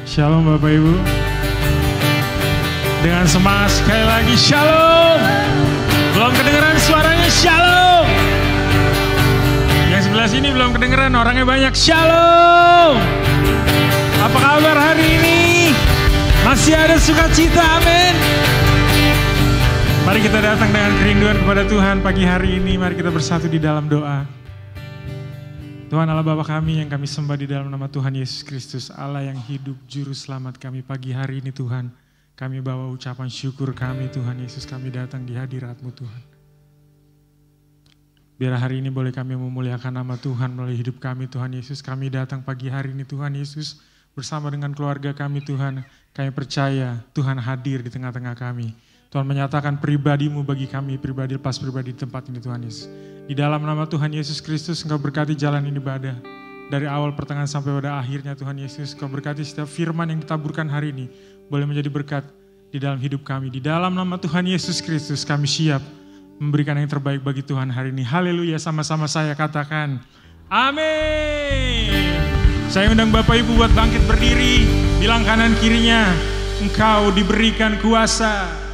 Shalom Bapak Ibu. Dengan semangat sekali lagi shalom. Belum kedengeran suaranya shalom. Yang sebelah sini belum kedengeran, orangnya banyak shalom. Apa kabar hari ini? Masih ada sukacita, amin. Mari kita datang dengan kerinduan kepada Tuhan pagi hari ini. Mari kita bersatu di dalam doa. Tuhan Allah Bapa kami yang kami sembah di dalam nama Tuhan Yesus Kristus, Allah yang hidup, Juru Selamat kami pagi hari ini Tuhan. Kami bawa ucapan syukur kami Tuhan Yesus, kami datang di hadirat-Mu Tuhan. Biar hari ini boleh kami memuliakan nama Tuhan melalui hidup kami Tuhan Yesus. Kami datang pagi hari ini Tuhan Yesus bersama dengan keluarga kami Tuhan. Kami percaya Tuhan hadir di tengah-tengah kami. Tuhan menyatakan pribadi-Mu bagi kami, pribadi lepas pribadi di tempat ini Tuhan Yesus. Di dalam nama Tuhan Yesus Kristus, Engkau berkati jalan ini ibadah. Dari awal pertengahan sampai pada akhirnya Tuhan Yesus, Engkau berkati setiap firman yang ditaburkan hari ini, boleh menjadi berkat di dalam hidup kami. Di dalam nama Tuhan Yesus Kristus, kami siap memberikan yang terbaik bagi Tuhan hari ini. Haleluya, sama-sama saya katakan, amin. Saya undang Bapak Ibu buat bangkit berdiri, bilang kanan kirinya, Engkau diberikan kuasa.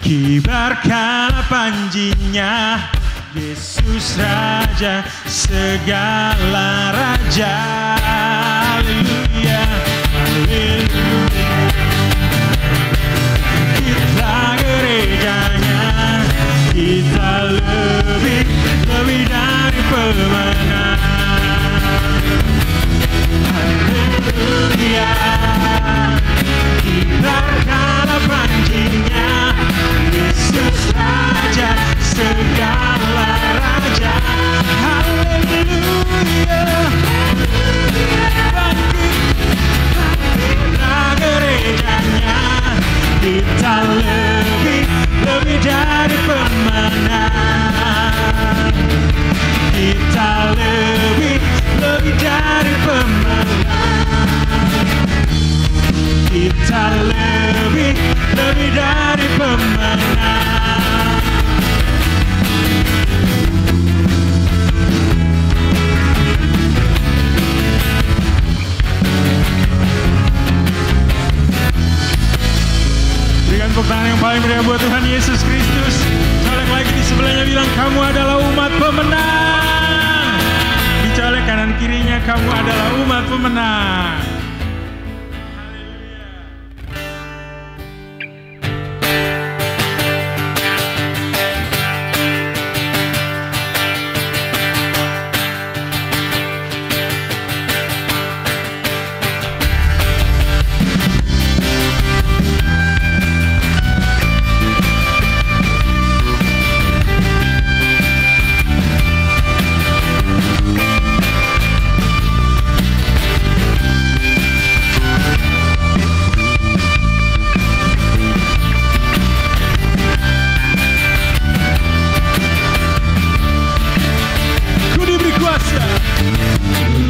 Kibarkanlah panjinya, Yesus Raja segala raja. Haleluya, haleluya. Kita gerejanya, kita lebih buat Tuhan Yesus Kristus. Colek lagi di sebelahnya, bilang kamu adalah umat pemenang. Dicolek kanan kirinya, kamu adalah umat pemenang.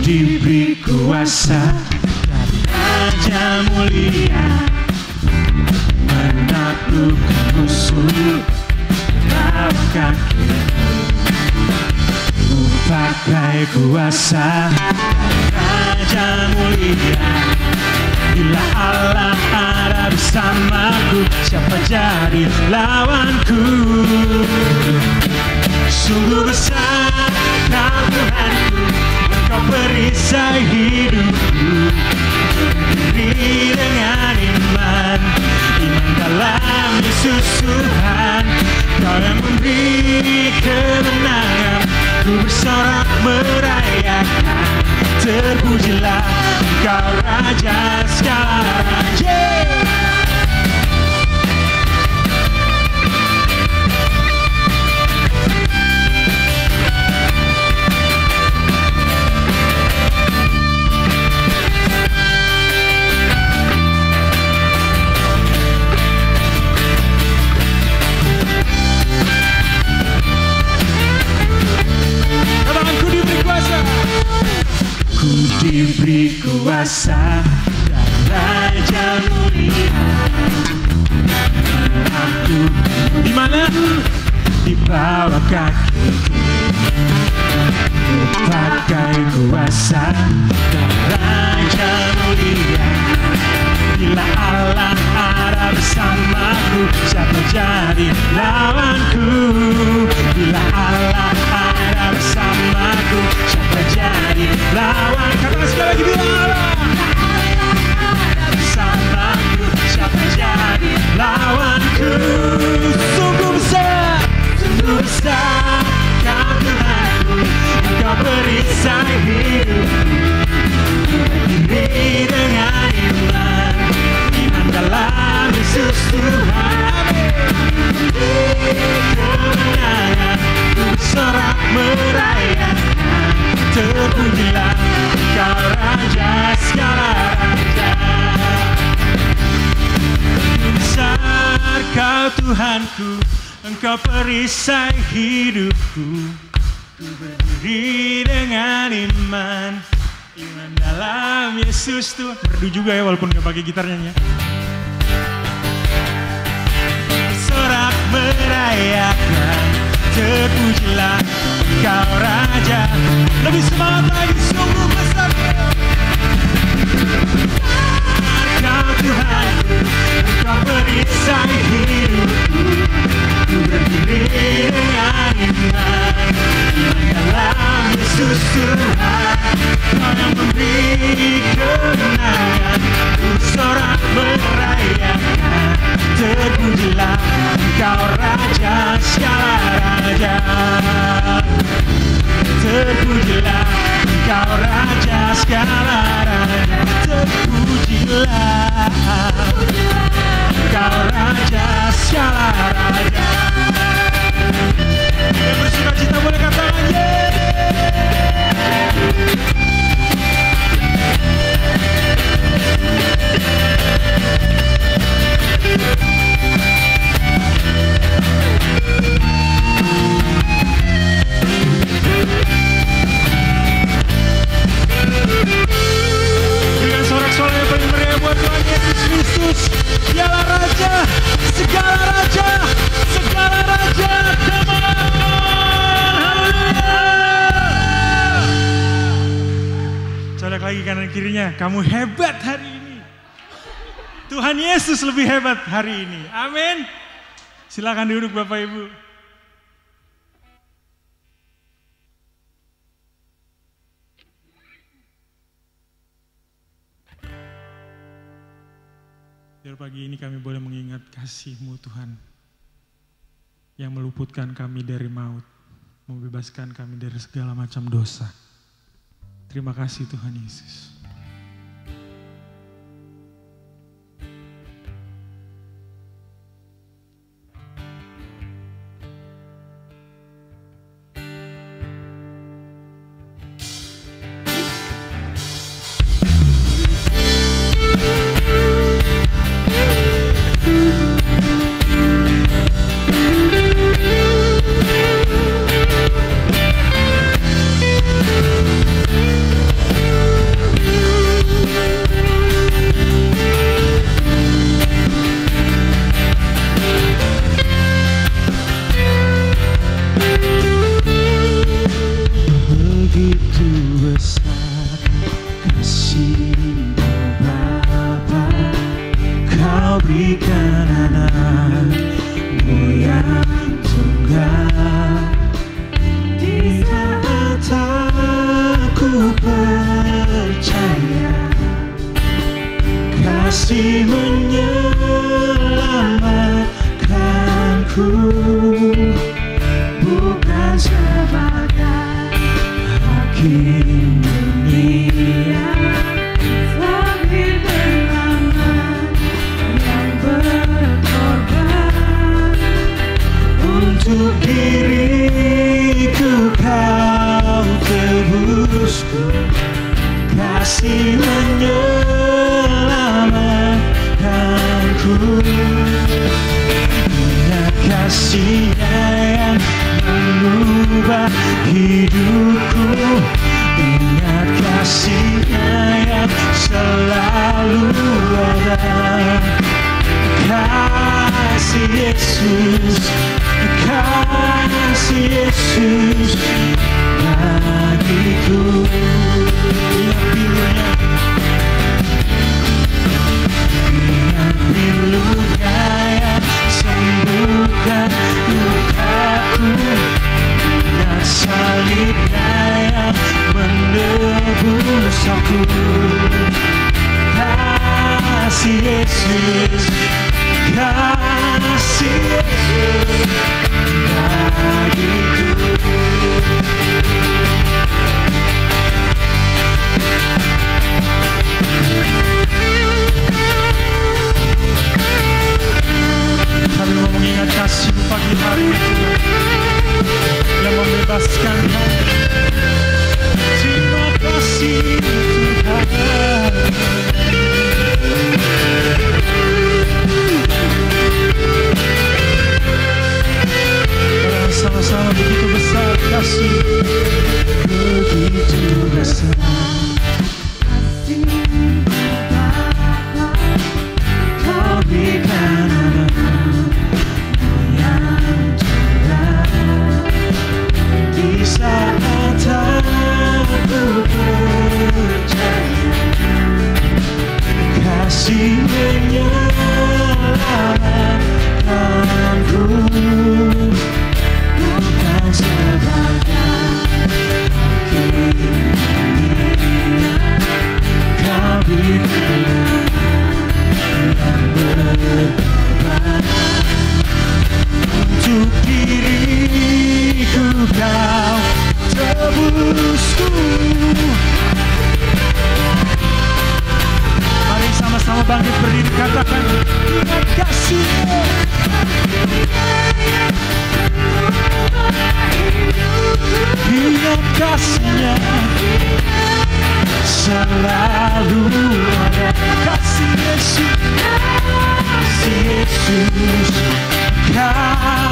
Diberi kuasa dari Raja mulia, menaklukkan musuh bawah kaki. Ku pakai kuasa Raja mulia. Bila Allah ada bersamaku, siapa jadi lawanku? Sungguh besar kau Tuhanku, Kau perisai hidupku. Berdiri dengan iman, iman dalam Yesus Tuhan. Kau yang memberi kemenangan, ku bersorak merayakan. Terpujilah Engkau Raja segala raja. Ku diberi kuasa dan Raja mulia. Aku di mana? Di bawah kaki. Ku pakai kuasa dan Raja mulia. Bila Allah ada bersamaku, siapa jadi lawanku? Bila Allah ada bersamaku, siapa jadi lawan? Katakan sekali lagi, bila Allah ada bersamaku, siapa jadi lawanku? Sungguh besar Kau Tuhanku, Kau perisai hidupku. Berdiri dengan iman, iman dalam Yesus Tuhan. Kemenangan, ku bersorak merayakan. Terpujilah Engkau Raja segala raja. Besar Kau Tuhanku, Engkau perisai hidupku. Ku berdiri dengan iman, iman dalam Yesus Tuhan. Merdu juga ya walaupun gak pakai gitarnya ya. Sorak merayakan, terpujilah Engkau Raja. Lebih semangat lagi, sungguh besar Kau Tuhanku, Engkau perisai hidupku. Ku berdiri dengan iman, iman dalam Yesus Tuhan. Kau yang memberi kemenangan, ku sorak merayakan. Terpujilah Engkau Raja segala raja. Terpujilah Engkau Raja segala raja. Terpujilah Engkau Raja segala raja. Yang bersuka cita boleh katakan berikan sorak-sorak yang paling meriah buat Tuhan Yesus Kristus. Dialah Raja, segala Raja, segala Raja. Colek lagi kanan kirinya, kamu hebat hari ini. Tuhan Yesus lebih hebat hari ini. Amin. Silakan duduk Bapak Ibu. Biar pagi ini kami boleh mengingat kasih-Mu Tuhan, yang meluputkan kami dari maut, membebaskan kami dari segala macam dosa. Terima kasih Tuhan Yesus.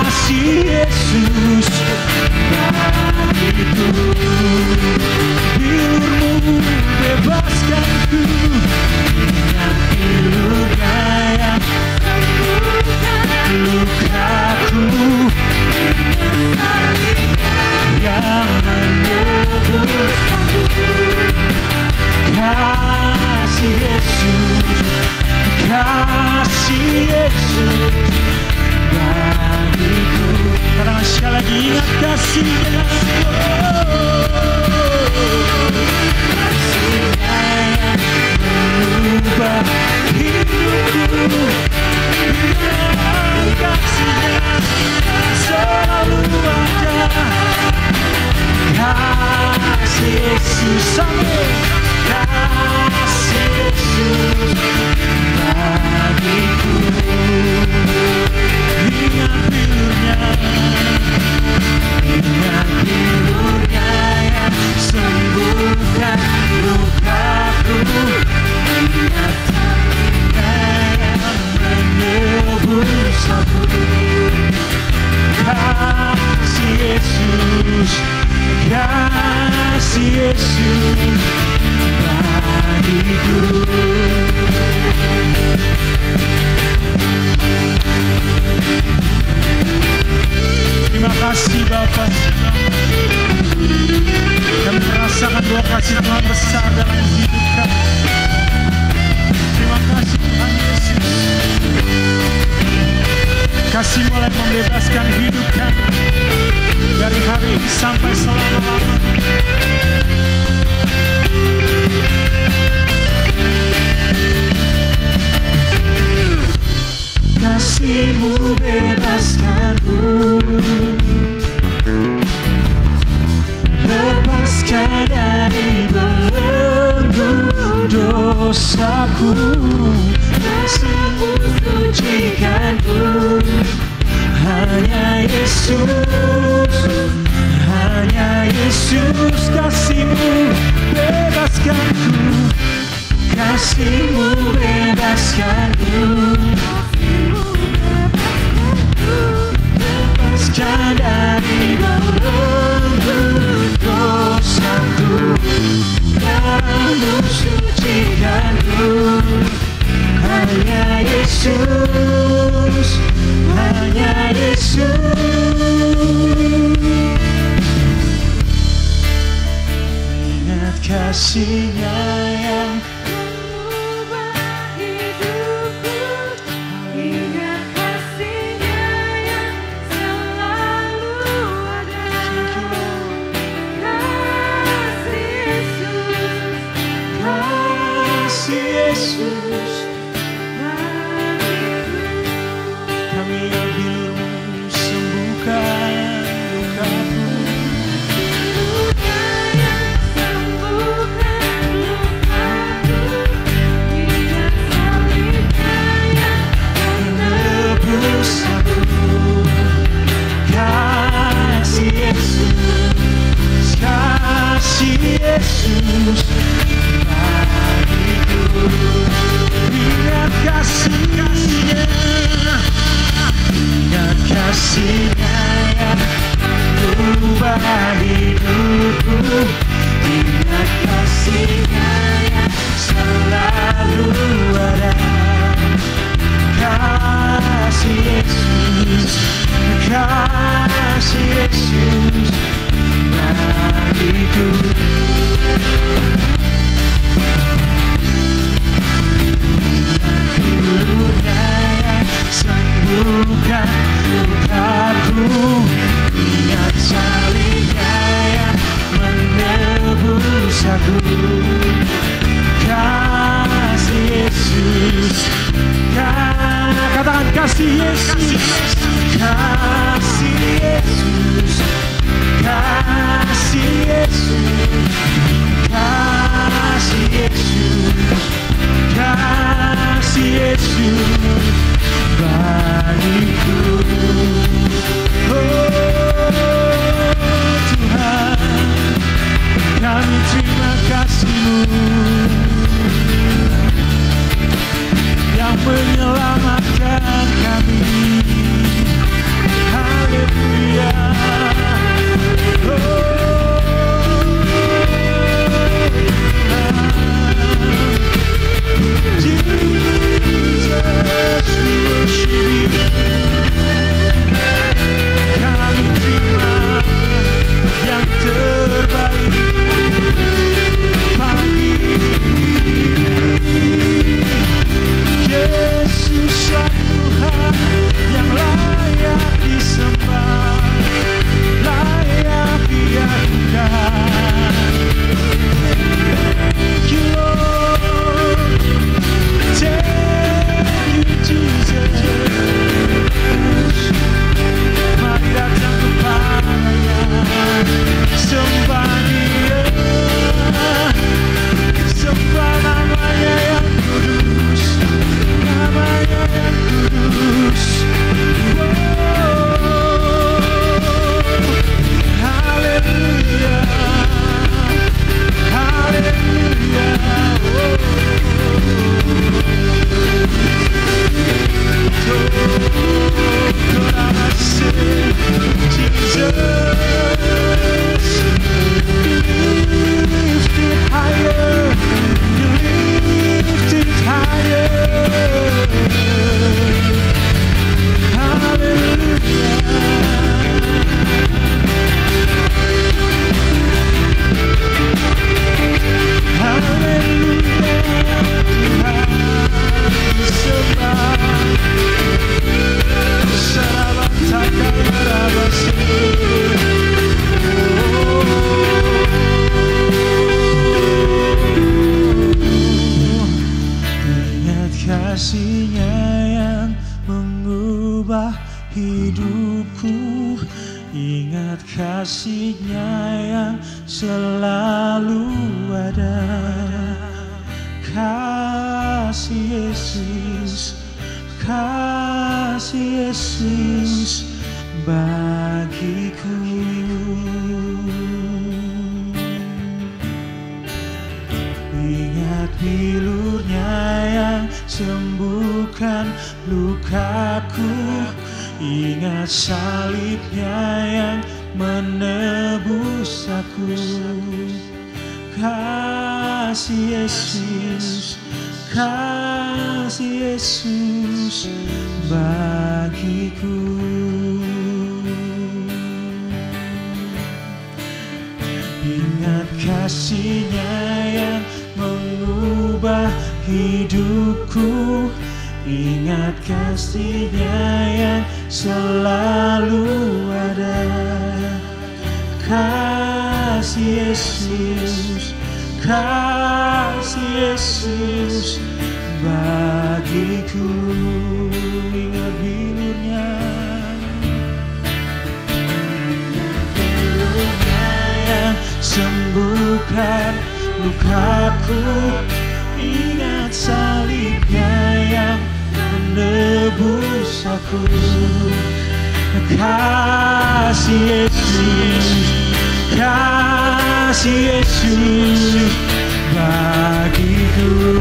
Kasih Yesus kasih-Nya, kasih-Nya yang mengubah hidupku. Biarlah kasih-Nya selalu ada. Kasih Yesus, amin. Kasih Yesus bagiku. Ingat bilurnya, ingat bilurnya yang sembuhkan lukaku. Ingat tangannya yang menebus aku. Kasih Yesus, kasih Yesus bagiku. Terima kasih Bapa. Kami merasakan bahwa kasih Tuhan besar dalam hidup kami. Terima kasih Tuhan Yesus. Kasih mulai membebaskan hidup kami dari hari ini sampai selama-lamanya. Kasih-Mu bebaskanku, lepaskan dari belenggu dosaku. Kasih-Mu sucikanku, hanya Yesus, hanya Yesus. Kasih-Mu bebaskanku, kasih-Mu bebaskanku. Lepaskan dari belenggu dosaku, Kamu sucikanku. Hanya Yesus, hanya Yesus. Ingat kasih-Nya yang mengubah hidupku. Ingat kasih-Nya yang selalu ada. Kasih Yesus, kasih Yesus. Kami yang bilur-Mu sembuhkan lukaku. Luka yang sembuhkan lukaku. Ingat salib-Nya yang menebus aku. Kasih Yesus, kasih Yesus bagiku. Ingat kasih-Nya, ingat kasih-Nya yang mengubah hidupku. Ingat kasih-Nya yang selalu ada. Kasih Yesus, kasih Yesus bagiku. Bilurnya yang sembuhkan lukaku. Ingat salib-Nya yang menebus aku. Kasih Yesus, katakan kasih Yesus, kasih Yesus, kasih Yesus, kasih Yesus, kasih Yesus bagiku. Oh Tuhan, kami terima kasih Ingat kasih-Nya yang selalu ada. Kasih Yesus, kasih Yesus bagiku. Ingat bilur-Nya yang sembuhkan lukaku. Ingat salib-Nya yang menebus aku. Kasih Yesus, kasih Yesus bagiku. Ingat kasih-Nya yang mengubah hidupku. Ingat kasih-Nya yang selalu ada. Kasih Yesus, kasih Yesus bagiku. Ingat bilur-Nya, bilur-Nya yang sembuhkan lukaku. Ingat salib-Nya yang menebus aku. Kasih Yesus, kasih Yesus bagiku.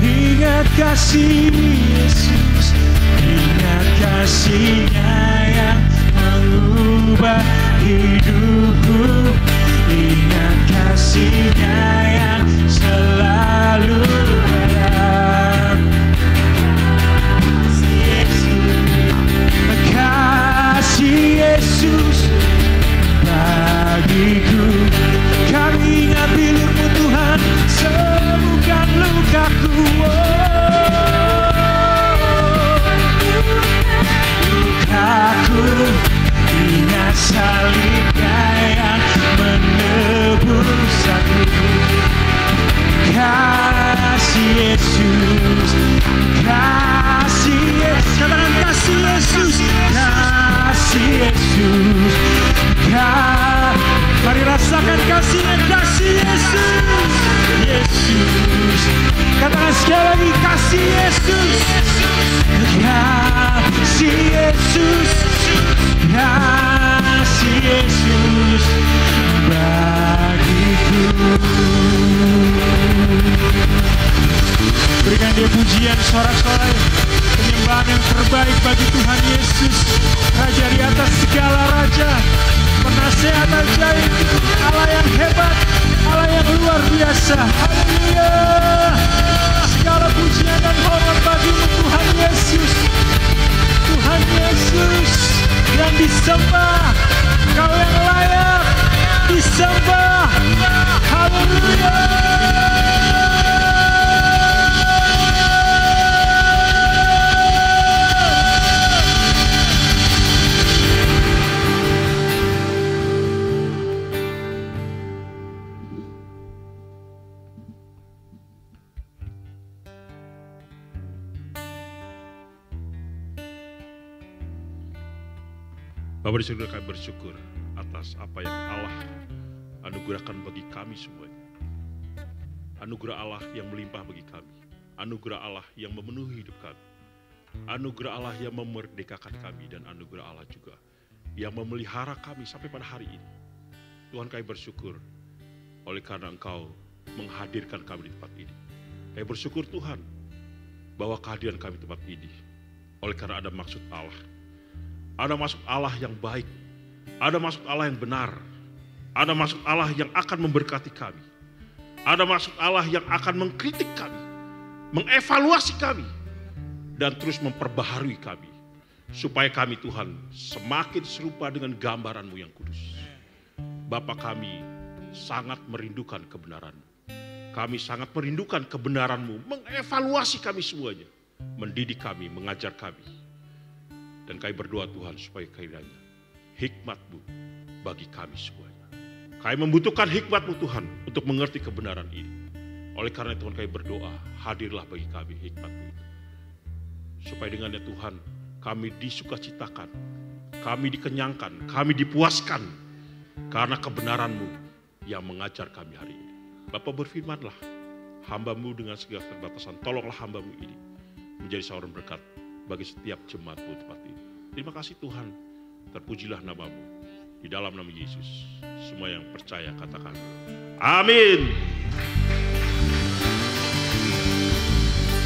Ingat kasih Yesus, ingat kasih-Nya yang mengubah hidupku. Ingat kasih-Nya yang selalu ada. Kasih Yesus bagiku. Kami ingat bilur-Mu Tuhan, sembuhkan lukaku. Lukaku, ingat salib-Nya yang menebus aku. Kasih Yesus, kasih Yesus, katakan kasih Yesus, kasih Yesus. Mari rasakan kasih-Nya, kasih Yesus, Yesus. Katakan sekali lagi, kasih Yesus, kasih Yesus, kasih Yesus bagiku. Berikan Dia pujian, sorak-sorai penyembahan yang terbaik bagi Tuhan Yesus, Raja di atas segala raja, penasehat ajaib, Allah yang hebat, Allah yang luar biasa. Haleluya. Segala pujian dan hormat bagi-Mu Tuhan Yesus, Tuhan Yesus yang disembah, Kau yang layak disembah. Haleluya. Bapak di surga, kami bersyukur atas apa yang Allah anugerahkan bagi kami semuanya. Anugerah Allah yang melimpah bagi kami. Anugerah Allah yang memenuhi hidup kami. Anugerah Allah yang memerdekakan kami, dan anugerah Allah juga yang memelihara kami sampai pada hari ini. Tuhan, kami bersyukur oleh karena Engkau menghadirkan kami di tempat ini. Kami bersyukur Tuhan bahwa kehadiran kami di tempat ini oleh karena ada maksud Allah. Ada maksud Allah yang baik, ada maksud Allah yang benar, ada maksud Allah yang akan memberkati kami, ada maksud Allah yang akan mengkritik kami, mengevaluasi kami, dan terus memperbaharui kami, supaya kami Tuhan semakin serupa dengan gambaran-Mu yang kudus. Bapa, kami sangat merindukan kebenaran-Mu, kami sangat merindukan kebenaran-Mu, mengevaluasi kami semuanya, mendidik kami, mengajar kami. Dan kami berdoa Tuhan supaya kiranya hikmat-Mu bagi kami semuanya. Kami membutuhkan hikmat-Mu Tuhan untuk mengerti kebenaran ini. Oleh karena Tuhan, kami berdoa, hadirlah bagi kami hikmat-Mu itu. Supaya dengannya Tuhan kami disukacitakan, kami dikenyangkan, kami dipuaskan karena kebenaran-Mu yang mengajar kami hari ini. Bapa, berfirmanlah, hamba-Mu dengan segala keterbatasan, tolonglah hamba-Mu ini menjadi saluran berkat bagi setiap jemaat-Mu tempat ini. Terima kasih Tuhan, terpujilah nama-Mu. Di dalam nama Yesus, semua yang percaya katakan, amin.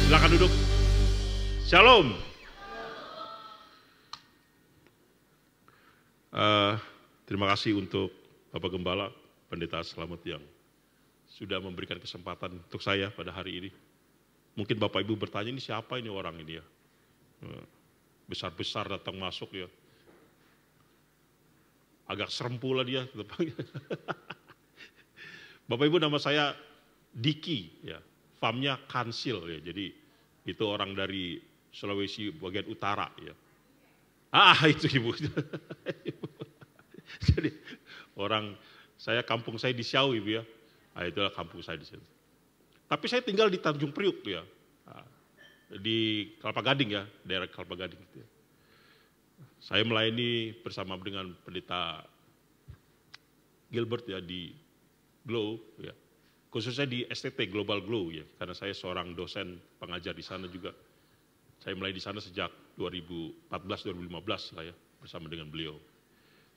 Silakan duduk. Shalom. Terima kasih untuk Bapak Gembala, Pendeta Slamet yang sudah memberikan kesempatan untuk saya pada hari ini. Mungkin Bapak Ibu bertanya, ini siapa ini orang ini ya? Besar-besar datang masuk ya. Agak serem pula dia. Bapak Ibu, nama saya Diki ya. Famnya Kansil ya. Jadi itu orang dari Sulawesi bagian utara ya. Itu Ibu. Jadi orang kampung saya di Siau Ibu ya. Itulah kampung saya di sini. Tapi saya tinggal di Tanjung Priuk tuh ya. Di Kelapa Gading ya, daerah Kelapa Gading gitu ya. Saya melayani bersama dengan Pendeta Gilbert ya di Glow ya. Khususnya di STT Global Glow ya, karena saya seorang dosen pengajar di sana juga. Saya mulai di sana sejak 2014-2015 lah ya, bersama dengan beliau.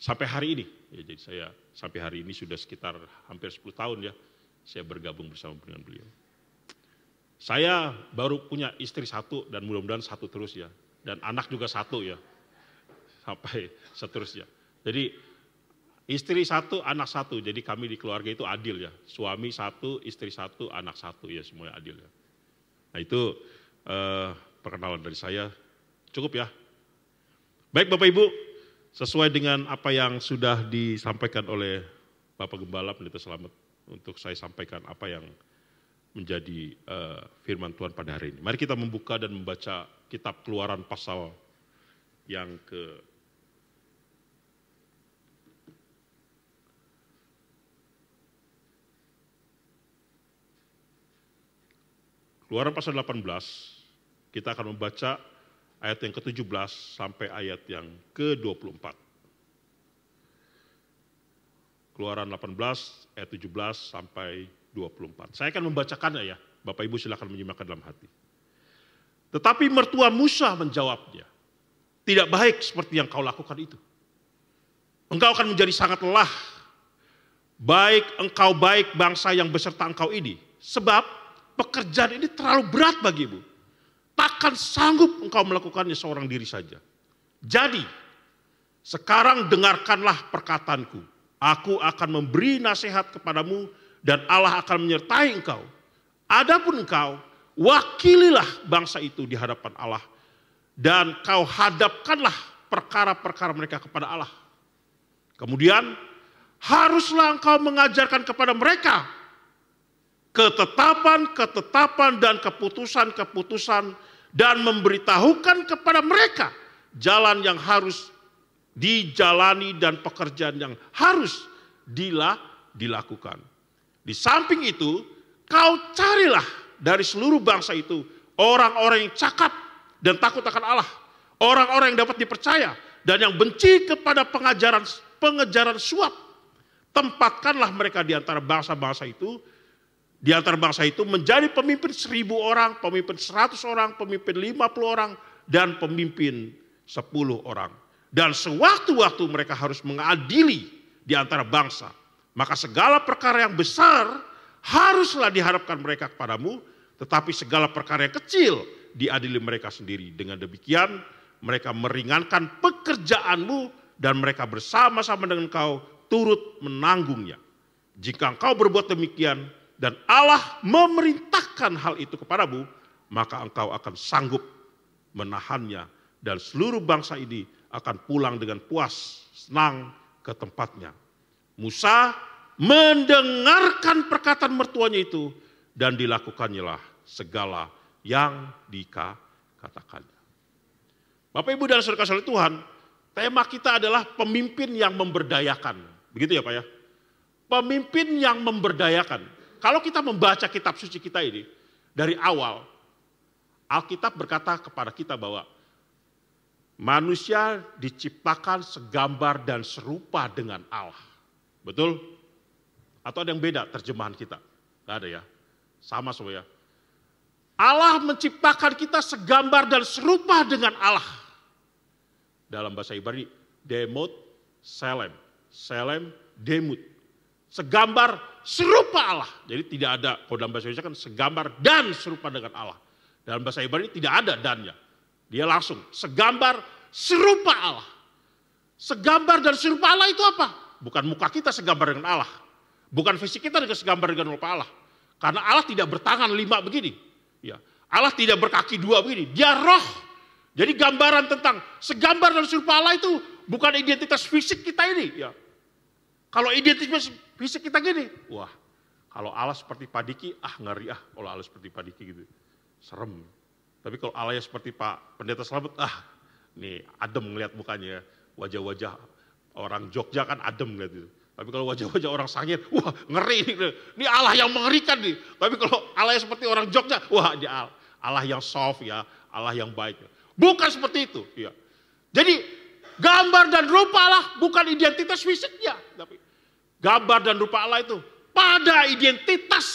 Sampai hari ini, ya, jadi saya sampai hari ini sudah sekitar hampir 10 tahun ya, saya bergabung bersama dengan beliau. Saya baru punya istri satu dan mudah-mudahan satu terus ya, dan anak juga satu ya, sampai seterusnya. Jadi istri satu, anak satu, jadi kami di keluarga itu adil ya, suami satu, istri satu, anak satu ya, semuanya adil ya. Nah itu perkenalan dari saya, cukup ya. Baik Bapak Ibu, sesuai dengan apa yang sudah disampaikan oleh Bapak Gembala Pendeta Slamet, untuk saya sampaikan apa yang menjadi firman Tuhan pada hari ini. Mari kita membuka dan membaca kitab Keluaran pasal yang Keluaran pasal 18, kita akan membaca ayat yang ke-17 sampai ayat yang ke-24. Keluaran 18 ayat 17 sampai 24. Saya akan membacakannya ya, Bapak Ibu silakan menyimakkan dalam hati. Tetapi mertua Musa menjawabnya, tidak baik seperti yang kau lakukan itu. Engkau akan menjadi sangat lelah, baik engkau baik bangsa yang beserta engkau ini. Sebab pekerjaan ini terlalu berat bagimu. Takkan sanggup engkau melakukannya seorang diri saja. Jadi, sekarang dengarkanlah perkataanku. Aku akan memberi nasihat kepadamu dan Allah akan menyertai engkau. Adapun engkau, wakililah bangsa itu di hadapan Allah. Dan kau hadapkanlah perkara-perkara mereka kepada Allah. Kemudian, haruslah engkau mengajarkan kepada mereka ketetapan-ketetapan dan keputusan-keputusan dan memberitahukan kepada mereka jalan yang harus dijalani dan pekerjaan yang harus dilakukan. Di samping itu, kau carilah dari seluruh bangsa itu orang-orang yang cakap dan takut akan Allah, orang-orang yang dapat dipercaya dan yang benci kepada pengejaran suap. Tempatkanlah mereka di antara bangsa-bangsa itu. Di antara bangsa itu menjadi pemimpin 1.000 orang, pemimpin 100 orang, pemimpin 50 orang, dan pemimpin 10 orang. Dan sewaktu-waktu mereka harus mengadili di antara bangsa. Maka segala perkara yang besar haruslah diharapkan mereka kepadamu, tetapi segala perkara yang kecil diadili mereka sendiri. Dengan demikian mereka meringankan pekerjaanmu dan mereka bersama-sama dengan engkau turut menanggungnya. Jika engkau berbuat demikian, dan Allah memerintahkan hal itu kepadamu, maka engkau akan sanggup menahannya dan seluruh bangsa ini akan pulang dengan puas, senang ke tempatnya. Musa mendengarkan perkataan mertuanya itu dan dilakukannya lah segala yang dikatakannya. Bapak Ibu dan saudara-saudara Tuhan, tema kita adalah pemimpin yang memberdayakan. Begitu ya Pak ya? Pemimpin yang memberdayakan. Kalau kita membaca kitab suci kita ini, dari awal, Alkitab berkata kepada kita bahwa Manusia diciptakan segambar dan serupa dengan Allah. Betul? Atau ada yang beda terjemahan kita? Gak ada ya? Sama semua ya. Allah menciptakan kita segambar dan serupa dengan Allah. Dalam bahasa Ibrani, demot, selem. Selem, demut. Segambar serupa Allah. Jadi tidak ada, kalau dalam bahasa Indonesia kan segambar dan serupa dengan Allah. Dalam bahasa Ibrani tidak ada dannya. Dia langsung segambar serupa Allah. Segambar dan serupa Allah itu apa? Bukan muka kita segambar dengan Allah. Bukan fisik kita dengan segambar dengan rupa Allah. Karena Allah tidak bertangan 5 begini. Ya. Allah tidak berkaki 2 begini. Dia roh. Jadi gambaran tentang segambar dan serupa Allah itu bukan identitas fisik kita ini. Ya. Kalau identitas fisik kita gini. Wah, kalau Allah seperti Pak Diki, ngeri kalau Allah seperti Pak Diki gitu. Serem. Tapi kalau Allah seperti Pak Pendeta Slamet, nih adem ngeliat mukanya. Wajah-wajah orang Jogja kan adem ngeliat itu. Tapi kalau wajah-wajah orang Sangir, wah ngeri ini Allah yang mengerikan nih. Tapi kalau Allah seperti orang Jogja, wah dia Allah yang soft ya, Allah yang baik. Bukan seperti itu. Ya. Jadi gambar dan rupa Allah bukan identitas fisiknya. Tapi gambar dan rupa Allah itu pada identitas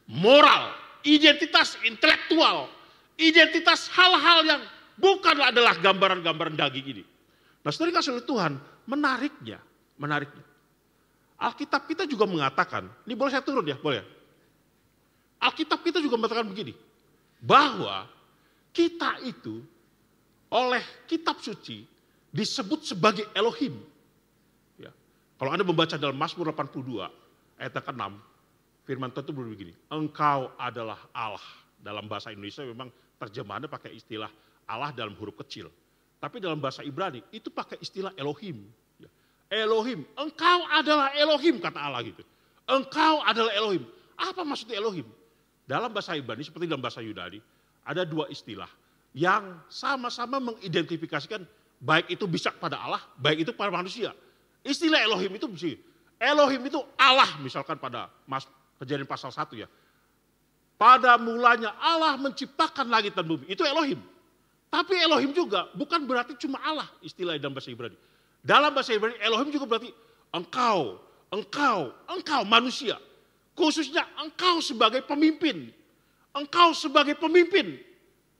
moral, identitas intelektual, identitas hal-hal yang bukan adalah gambaran-gambaran daging ini. Nah, saudara kasih oleh Tuhan, menariknya. Alkitab kita juga mengatakan, ini boleh saya turun ya, boleh. Alkitab kita juga mengatakan begini, bahwa kita itu oleh kitab suci disebut sebagai Elohim. Ya. Kalau Anda membaca dalam Mazmur 82 ayat 6, firman Tuhan itu begini, engkau adalah Allah. Dalam bahasa Indonesia memang terjemahannya pakai istilah Allah dalam huruf kecil. Tapi dalam bahasa Ibrani itu pakai istilah Elohim. Elohim, engkau adalah Elohim kata Allah gitu. Engkau adalah Elohim. Apa maksudnya Elohim? Dalam bahasa Ibrani seperti dalam bahasa Yunani ada 2 istilah yang sama-sama mengidentifikasikan baik itu bisa pada Allah, baik itu pada manusia. Istilah Elohim itu Elohim itu Allah misalkan pada Kejadian pasal 1 ya. Pada mulanya Allah menciptakan langit dan bumi, itu Elohim. Tapi Elohim juga bukan berarti cuma Allah istilah dalam bahasa Ibrani. Dalam bahasa Ibrani Elohim juga berarti engkau manusia. Khususnya engkau sebagai pemimpin. Engkau sebagai pemimpin.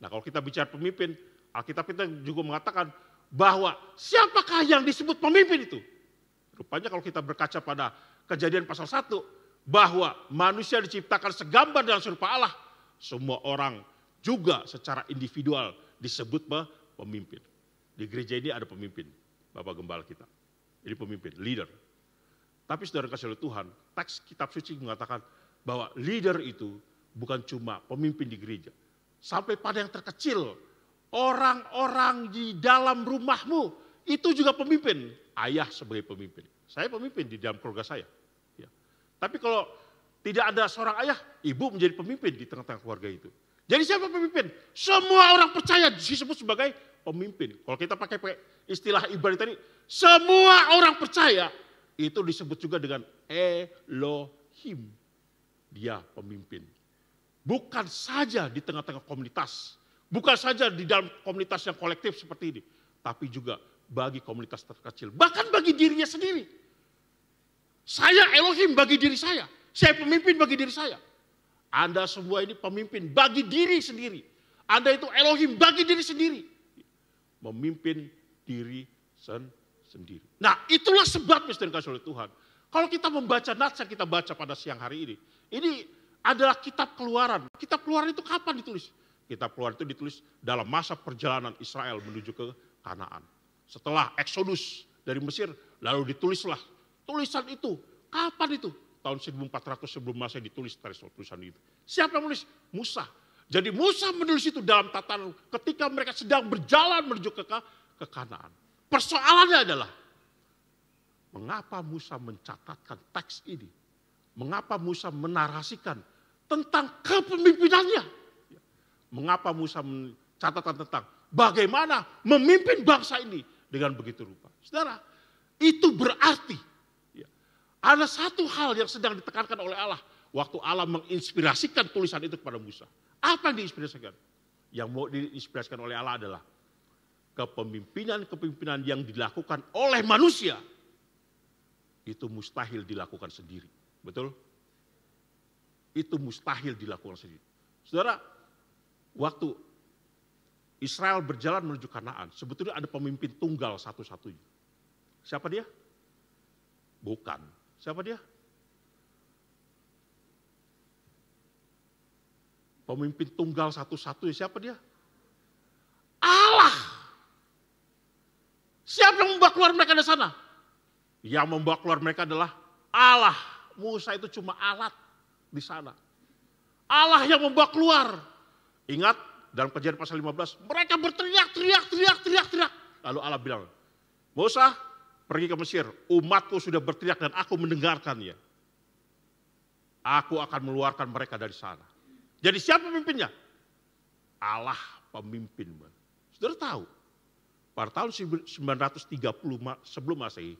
Nah kalau kita bicara pemimpin, Alkitab kita juga mengatakan bahwa siapakah yang disebut pemimpin itu? Rupanya kalau kita berkaca pada Kejadian pasal 1, bahwa manusia diciptakan segambar dan serupa Allah, semua orang juga secara individual disebut pemimpin. Di gereja ini ada pemimpin, Bapak Gembala kita. Ini pemimpin, leader. Tapi saudara kasih oleh Tuhan, teks kitab suci mengatakan bahwa leader itu bukan cuma pemimpin di gereja. Sampai pada yang terkecil, orang-orang di dalam rumahmu itu juga pemimpin. Ayah sebagai pemimpin. Saya pemimpin di dalam keluarga saya. Tapi kalau tidak ada seorang ayah, ibu menjadi pemimpin di tengah-tengah keluarga itu. Jadi siapa pemimpin? Semua orang percaya disebut sebagai pemimpin. Kalau kita pakai istilah Ibrani tadi, semua orang percaya itu disebut juga dengan Elohim. Dia pemimpin. Bukan saja di tengah-tengah komunitas. Bukan saja di dalam komunitas yang kolektif seperti ini. Tapi juga bagi komunitas terkecil. Bahkan bagi dirinya sendiri. Saya Elohim bagi diri saya. Saya pemimpin bagi diri saya. Anda semua ini pemimpin bagi diri sendiri. Anda itu Elohim bagi diri sendiri. Memimpin diri sendiri. Nah itulah sebabnya saudara kasih oleh Tuhan. Kalau kita membaca nats yang kita baca pada siang hari ini adalah kitab Keluaran. Kitab Keluaran itu kapan ditulis? Kitab Keluaran itu ditulis dalam masa perjalanan Israel menuju ke Kanaan. Setelah Exodus dari Mesir, lalu ditulislah tulisan itu. Kapan itu? Tahun 1400 sebelum Masehi ditulis tulisan itu. Siapa yang menulis? Musa. Jadi Musa menulis itu dalam tatanan ketika mereka sedang berjalan menuju ke Kanaan. Persoalannya adalah mengapa Musa mencatatkan teks ini? Mengapa Musa menarasikan tentang kepemimpinannya? Mengapa Musa mencatatkan tentang bagaimana memimpin bangsa ini dengan begitu rupa? Saudara, itu berarti ada satu hal yang sedang ditekankan oleh Allah waktu Allah menginspirasikan tulisan itu kepada Musa. Apa yang diinspirasikan? Yang mau diinspirasikan oleh Allah adalah kepemimpinan yang dilakukan oleh manusia, itu mustahil dilakukan sendiri. Betul? Itu mustahil dilakukan sendiri. Saudara, waktu Israel berjalan menuju Kanaan, sebetulnya ada pemimpin tunggal satu-satunya. Siapa dia? Bukan. Siapa dia? Pemimpin tunggal satu-satunya, siapa dia? Allah. Siapa yang membawa keluar mereka dari sana? Yang membawa keluar mereka adalah Allah. Musa itu cuma alat di sana. Allah yang membawa keluar. Ingat dalam Kejadian pasal 15, mereka berteriak. Lalu Allah bilang, Musa pergi ke Mesir, umatku sudah berteriak dan aku mendengarkannya. Aku akan mengeluarkan mereka dari sana. Jadi siapa pemimpinnya? Allah pemimpin. Saudara tahu, pada tahun 930 sebelum Masehi,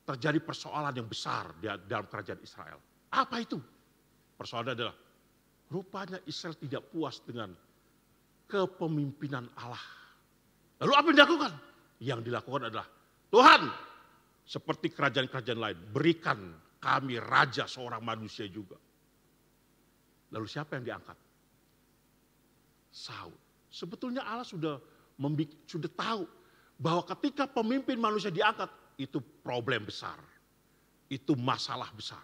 terjadi persoalan yang besar dalam kerajaan Israel. Apa itu? Persoalannya adalah, rupanya Israel tidak puas dengan kepemimpinan Allah. Lalu apa yang dilakukan? Yang dilakukan adalah, Tuhan, seperti kerajaan-kerajaan lain, berikan kami raja seorang manusia juga. Lalu siapa yang diangkat? Saul. Sebetulnya Allah sudah tahu bahwa ketika pemimpin manusia diangkat, itu problem besar. Itu masalah besar.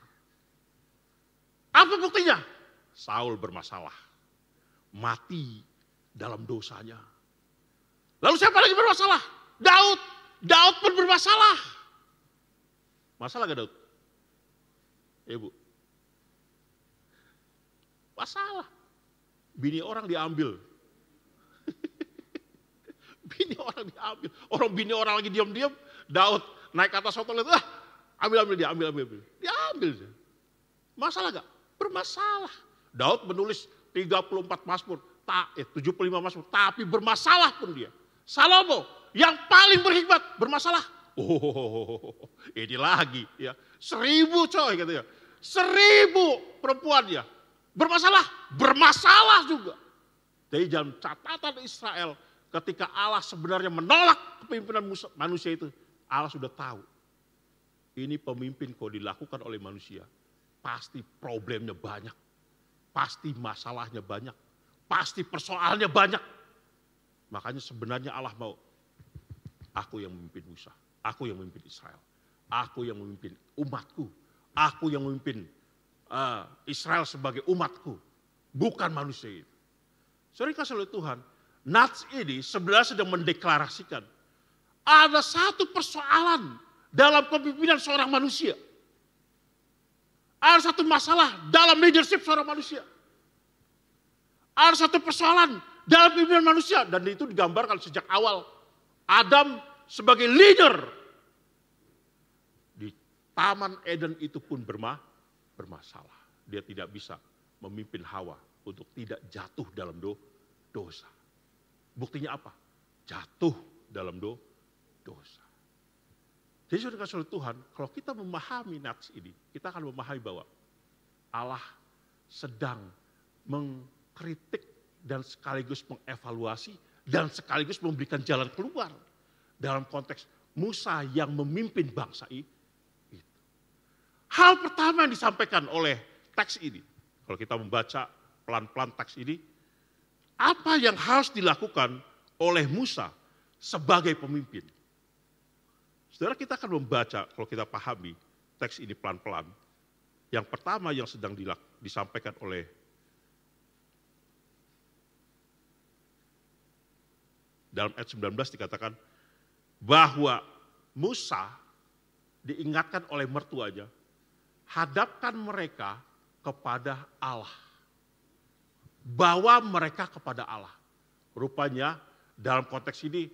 Apa buktinya? Saul bermasalah. Mati dalam dosanya. Lalu siapa lagi bermasalah? Daud. Daud pun bermasalah. Masalah gak Daud? Ibu. Masalah. Bini orang diambil. Bini orang diambil. Bini orang lagi diam-diam. Daud naik ke atas hotel itu. Ambil dia. Diambil. Masalah gak? Bermasalah. Daud menulis 34 mazmur. 75 mazmur. Tapi bermasalah pun dia. Salomo yang paling berhikmat bermasalah. Ini lagi ya. 1000 coy katanya. 1000 perempuan ya. Bermasalah juga. Jadi dalam catatan Israel, ketika Allah sebenarnya menolak kepemimpinan manusia itu, Allah sudah tahu. Ini pemimpin kok dilakukan oleh manusia. Pasti problemnya banyak. Pasti masalahnya banyak. Pasti persoalannya banyak. Makanya sebenarnya Allah mau, aku yang memimpin Musa. Aku yang memimpin Israel. Aku yang memimpin umatku. Aku yang memimpin Israel sebagai umatku. Bukan manusia itu. Saudara kasih oleh Tuhan, Nats ini sebenarnya sedang mendeklarasikan ada satu persoalan dalam kepemimpinan seorang manusia. Ada satu masalah dalam leadership seorang manusia. Ada satu persoalan dalam kepemimpinan manusia. Dan itu digambarkan sejak awal. Adam sebagai leader. Di Taman Eden itu pun bermasalah. Dia tidak bisa memimpin Hawa untuk tidak jatuh dalam dosa. Buktinya apa? Jatuh dalam dosa. Jadi saudara kasih Tuhan, kalau kita memahami nats ini, kita akan memahami bahwa Allah sedang mengkritik dan sekaligus mengevaluasi dan sekaligus memberikan jalan keluar dalam konteks Musa yang memimpin bangsa itu. Hal pertama yang disampaikan oleh teks ini, kalau kita membaca pelan-pelan teks ini, apa yang harus dilakukan oleh Musa sebagai pemimpin? Saudara, kita akan membaca, kalau kita pahami teks ini pelan-pelan. Yang pertama yang sedang disampaikan oleh dalam ayat 19 dikatakan bahwa Musa diingatkan oleh mertuanya, hadapkan mereka kepada Allah. Bawa mereka kepada Allah. Rupanya dalam konteks ini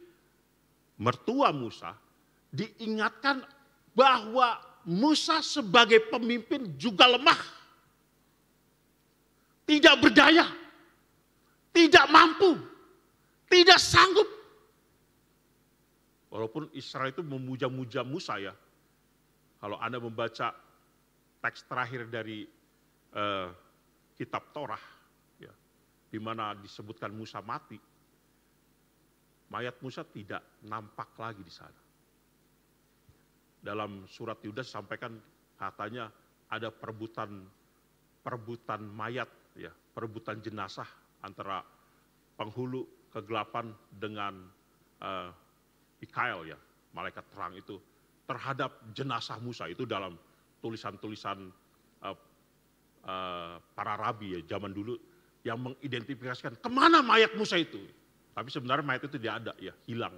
mertua Musa diingatkan bahwa Musa sebagai pemimpin juga lemah. Tidak berdaya. Tidak mampu. Tidak sanggup. Walaupun Israel itu memuja-muja Musa ya. Kalau Anda membaca teks terakhir dari kitab Torah, ya, di mana disebutkan Musa mati. mayat Musa tidak nampak lagi di sana. Dalam surat Yudas sampaikan katanya ada perebutan mayat, ya, perebutan jenazah antara penghulu kegelapan dengan Mikael, ya, malaikat terang itu terhadap jenazah Musa. Itu dalam tulisan-tulisan para rabi, ya, zaman dulu yang mengidentifikasikan kemana mayat Musa itu. Tapi sebenarnya mayat itu tidak ada, ya, hilang.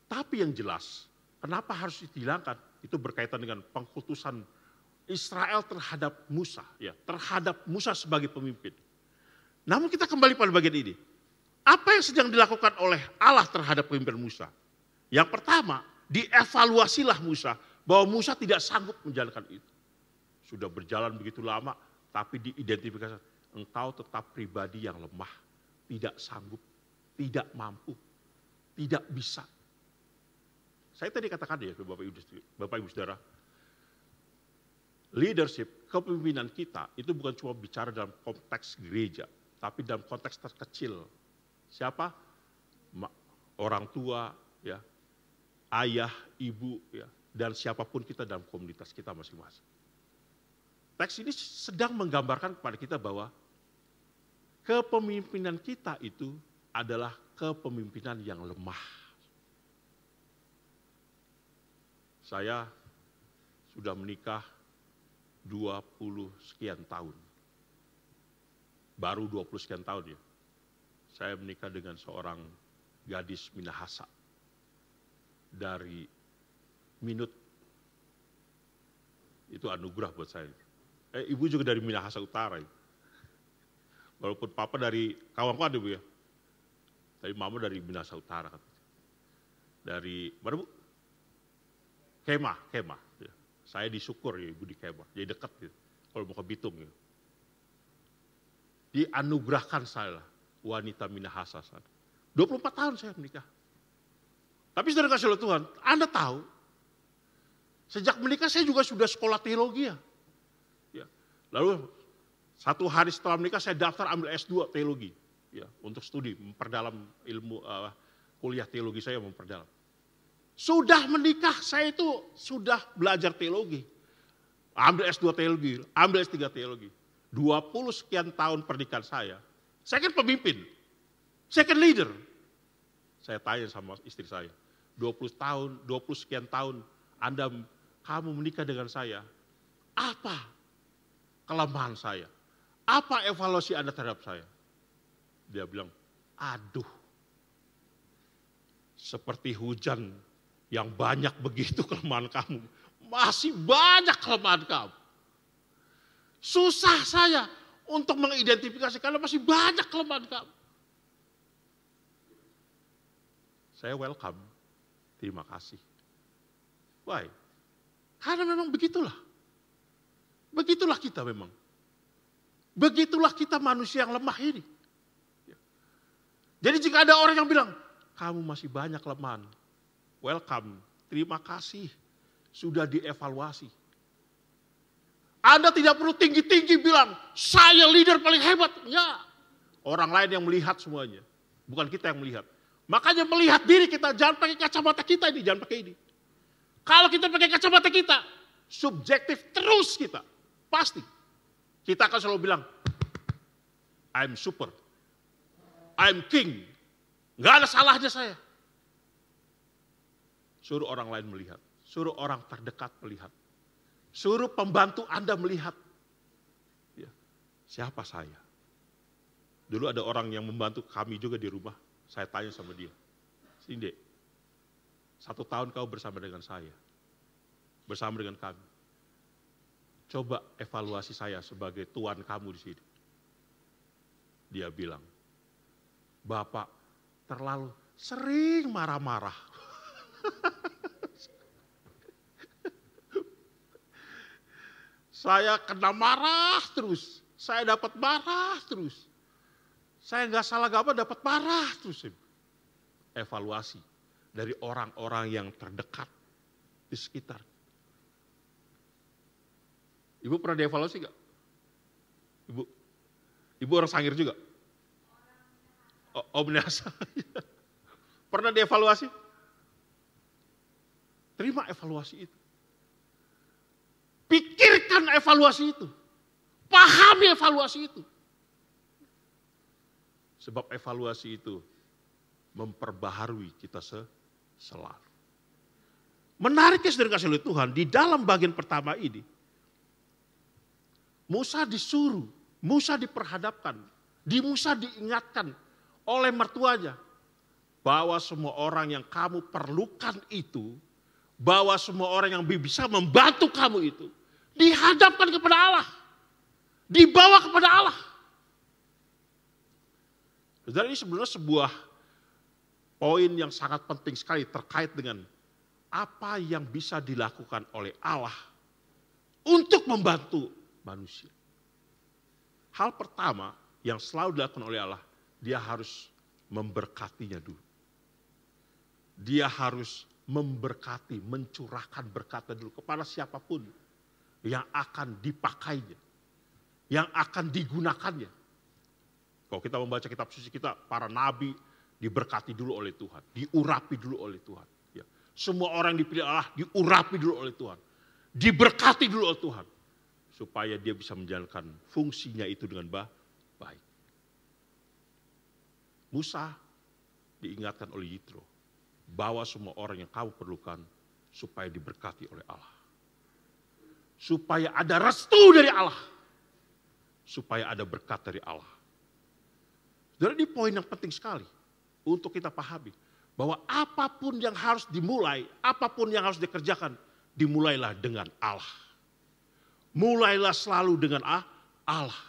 Tapi yang jelas, kenapa harus dihilangkan? Itu berkaitan dengan pengkhutusan Israel terhadap Musa, ya, terhadap Musa sebagai pemimpin. Namun kita kembali pada bagian ini. Apa yang sedang dilakukan oleh Allah terhadap pemimpin Musa? Yang pertama, dievaluasilah Musa bahwa Musa tidak sanggup menjalankan itu. Sudah berjalan begitu lama, tapi diidentifikasi, engkau tetap pribadi yang lemah, tidak sanggup, tidak mampu, tidak bisa. Saya tadi katakan ya ke Bapak Ibu Saudara, leadership, kepemimpinan kita itu bukan cuma bicara dalam konteks gereja, tapi dalam konteks terkecil. Siapa? Orang tua, ya, ayah, ibu, ya, dan siapapun kita dalam komunitas kita masing-masing. Teks ini sedang menggambarkan kepada kita bahwa kepemimpinan kita itu adalah kepemimpinan yang lemah. Saya sudah menikah 20 sekian tahun. Baru 20 sekian tahun, ya. Saya menikah dengan seorang gadis Minahasa dari Minut. Itu anugerah buat saya. Ibu juga dari Minahasa Utara. Ya. Walaupun papa dari kawan-kawan, Ibu, ya. Tapi mama dari Minahasa Utara. Dari mana, Bu? Kemah. Ya. Saya di Syukur, ya, Ibu di Kemah. Jadi dekat, ya. Kalau mau ke Bitung, ya. Dianugerahkan saya wanita Minahasa. 24 tahun saya menikah. Tapi saudara kasih oleh Tuhan, Anda tahu, sejak menikah saya juga sudah sekolah teologi, ya. Lalu satu hari setelah menikah saya daftar ambil S2 teologi, ya, untuk studi, memperdalam ilmu kuliah teologi saya, memperdalam. Sudah menikah saya itu sudah belajar teologi, ambil S2 teologi, ambil S3 teologi. 20 sekian tahun pernikahan saya kan pemimpin, saya kan leader. Saya tanya sama istri saya, 20 sekian tahun kamu menikah dengan saya, apa kelemahan saya? Apa evaluasi Anda terhadap saya? Dia bilang, aduh, seperti hujan yang banyak begitu kelemahan kamu. Masih banyak kelemahan kamu. Susah saya untuk mengidentifikasi karena masih banyak kelemahan kamu. Saya welcome, terima kasih. Why? Karena memang begitulah. Begitulah kita memang. Begitulah kita manusia yang lemah ini. Jadi jika ada orang yang bilang, kamu masih banyak kelemahan. Welcome, terima kasih. Sudah dievaluasi. Anda tidak perlu tinggi-tinggi bilang, saya leader paling hebat. Ya, orang lain yang melihat semuanya. Bukan kita yang melihat. Makanya melihat diri kita, jangan pakai kacamata kita ini, jangan pakai ini. Kalau kita pakai kacamata kita, subjektif terus kita. Pasti. Kita akan selalu bilang, I'm super. I'm king. Gak ada salahnya saya. Suruh orang lain melihat. Suruh orang terdekat melihat. Suruh pembantu Anda melihat. Ya. Siapa saya? Dulu ada orang yang membantu kami juga di rumah. Saya tanya sama dia. Sini, Dek. 1 tahun kau bersama dengan saya. Bersama dengan kami. Coba evaluasi saya sebagai tuan kamu di sini. Dia bilang, Bapak terlalu sering marah-marah. Saya kena marah terus. Saya dapat marah terus. Saya nggak salah apa dapat marah terus. Evaluasi dari orang-orang yang terdekat di sekitar. Ibu pernah dievaluasi gak? Ibu orang Sangir juga? Oh, Minahasa. Pernah dievaluasi? Terima evaluasi itu. Pikirkan evaluasi itu. Pahami evaluasi itu. Sebab evaluasi itu memperbaharui kita selalu. Menariknya saudara kasih oleh Tuhan, di dalam bagian pertama ini, Musa disuruh, Musa diperhadapkan, Musa diingatkan oleh mertuanya, bahwa semua orang yang kamu perlukan itu, bahwa semua orang yang bisa membantu kamu itu, dihadapkan kepada Allah, dibawa kepada Allah. Saudara, ini sebenarnya sebuah poin yang sangat penting sekali terkait dengan apa yang bisa dilakukan oleh Allah untuk membantu manusia. Hal pertama yang selalu dilakukan oleh Allah, dia harus memberkatinya dulu. Dia harus memberkati, mencurahkan berkatnya dulu kepada siapapun yang akan dipakainya, yang akan digunakannya. Kalau kita membaca kitab suci kita, para nabi diberkati dulu oleh Tuhan, diurapi dulu oleh Tuhan. Ya. Semua orang yang dipilih Allah diurapi dulu oleh Tuhan, diberkati dulu oleh Tuhan, supaya dia bisa menjalankan fungsinya itu dengan baik. Musa diingatkan oleh Yitro, bawa semua orang yang kamu perlukan supaya diberkati oleh Allah. Supaya ada restu dari Allah. Supaya ada berkat dari Allah. Jadi ini poin yang penting sekali untuk kita pahami. Bahwa apapun yang harus dimulai, apapun yang harus dikerjakan, dimulailah dengan Allah. Mulailah selalu dengan Allah.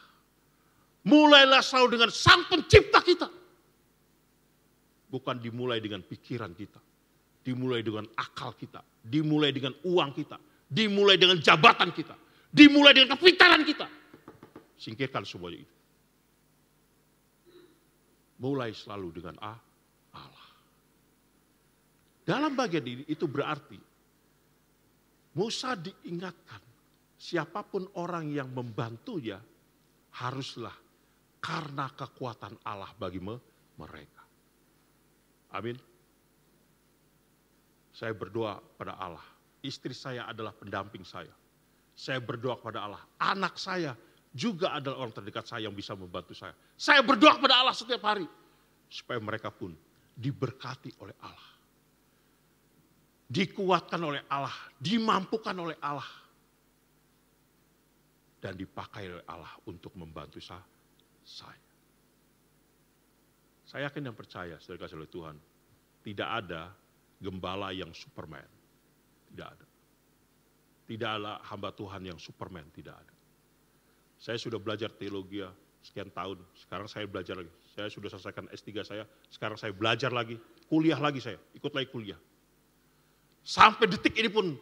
Mulailah selalu dengan Sang Pencipta kita. Bukan dimulai dengan pikiran kita. Dimulai dengan akal kita. Dimulai dengan uang kita. Dimulai dengan jabatan kita. Dimulai dengan kepintaran kita. Singkirkan semuanya itu. Mulai selalu dengan Allah. Dalam bagian ini itu berarti Musa diingatkan siapapun orang yang membantunya haruslah karena kekuatan Allah bagi mereka. Amin. Saya berdoa pada Allah. Istri saya adalah pendamping saya. Saya berdoa kepada Allah. Anak saya juga adalah orang terdekat saya yang bisa membantu saya. Saya berdoa kepada Allah setiap hari. Supaya mereka pun diberkati oleh Allah. Dikuatkan oleh Allah. Dimampukan oleh Allah. Dan dipakai oleh Allah untuk membantu saya. Saya yakin dan percaya, saudara kasih oleh Tuhan, tidak ada gembala yang Superman. Tidak ada. Tidak ada hamba Tuhan yang Superman, tidak ada. Saya sudah belajar teologi sekian tahun, sekarang saya belajar lagi. Saya sudah selesaikan S3 saya, sekarang saya belajar lagi, kuliah lagi saya, ikut lagi kuliah. Sampai detik ini pun,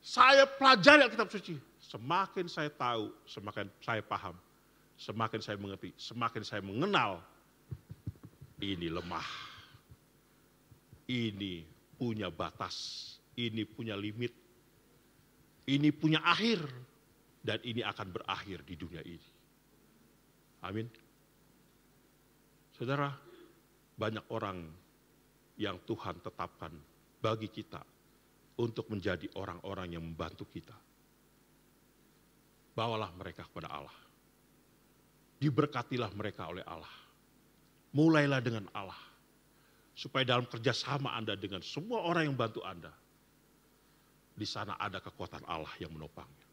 saya pelajari Alkitab Suci. Semakin saya tahu, semakin saya paham, semakin saya mengerti, semakin saya mengenal, ini lemah. Ini punya batas, ini punya limit, ini punya akhir, dan ini akan berakhir di dunia ini. Amin. Saudara, banyak orang yang Tuhan tetapkan bagi kita untuk menjadi orang-orang yang membantu kita. Bawalah mereka kepada Allah. Diberkatilah mereka oleh Allah. Mulailah dengan Allah. Supaya dalam kerjasama Anda dengan semua orang yang bantu Anda, di sana ada kekuatan Allah yang menopangnya.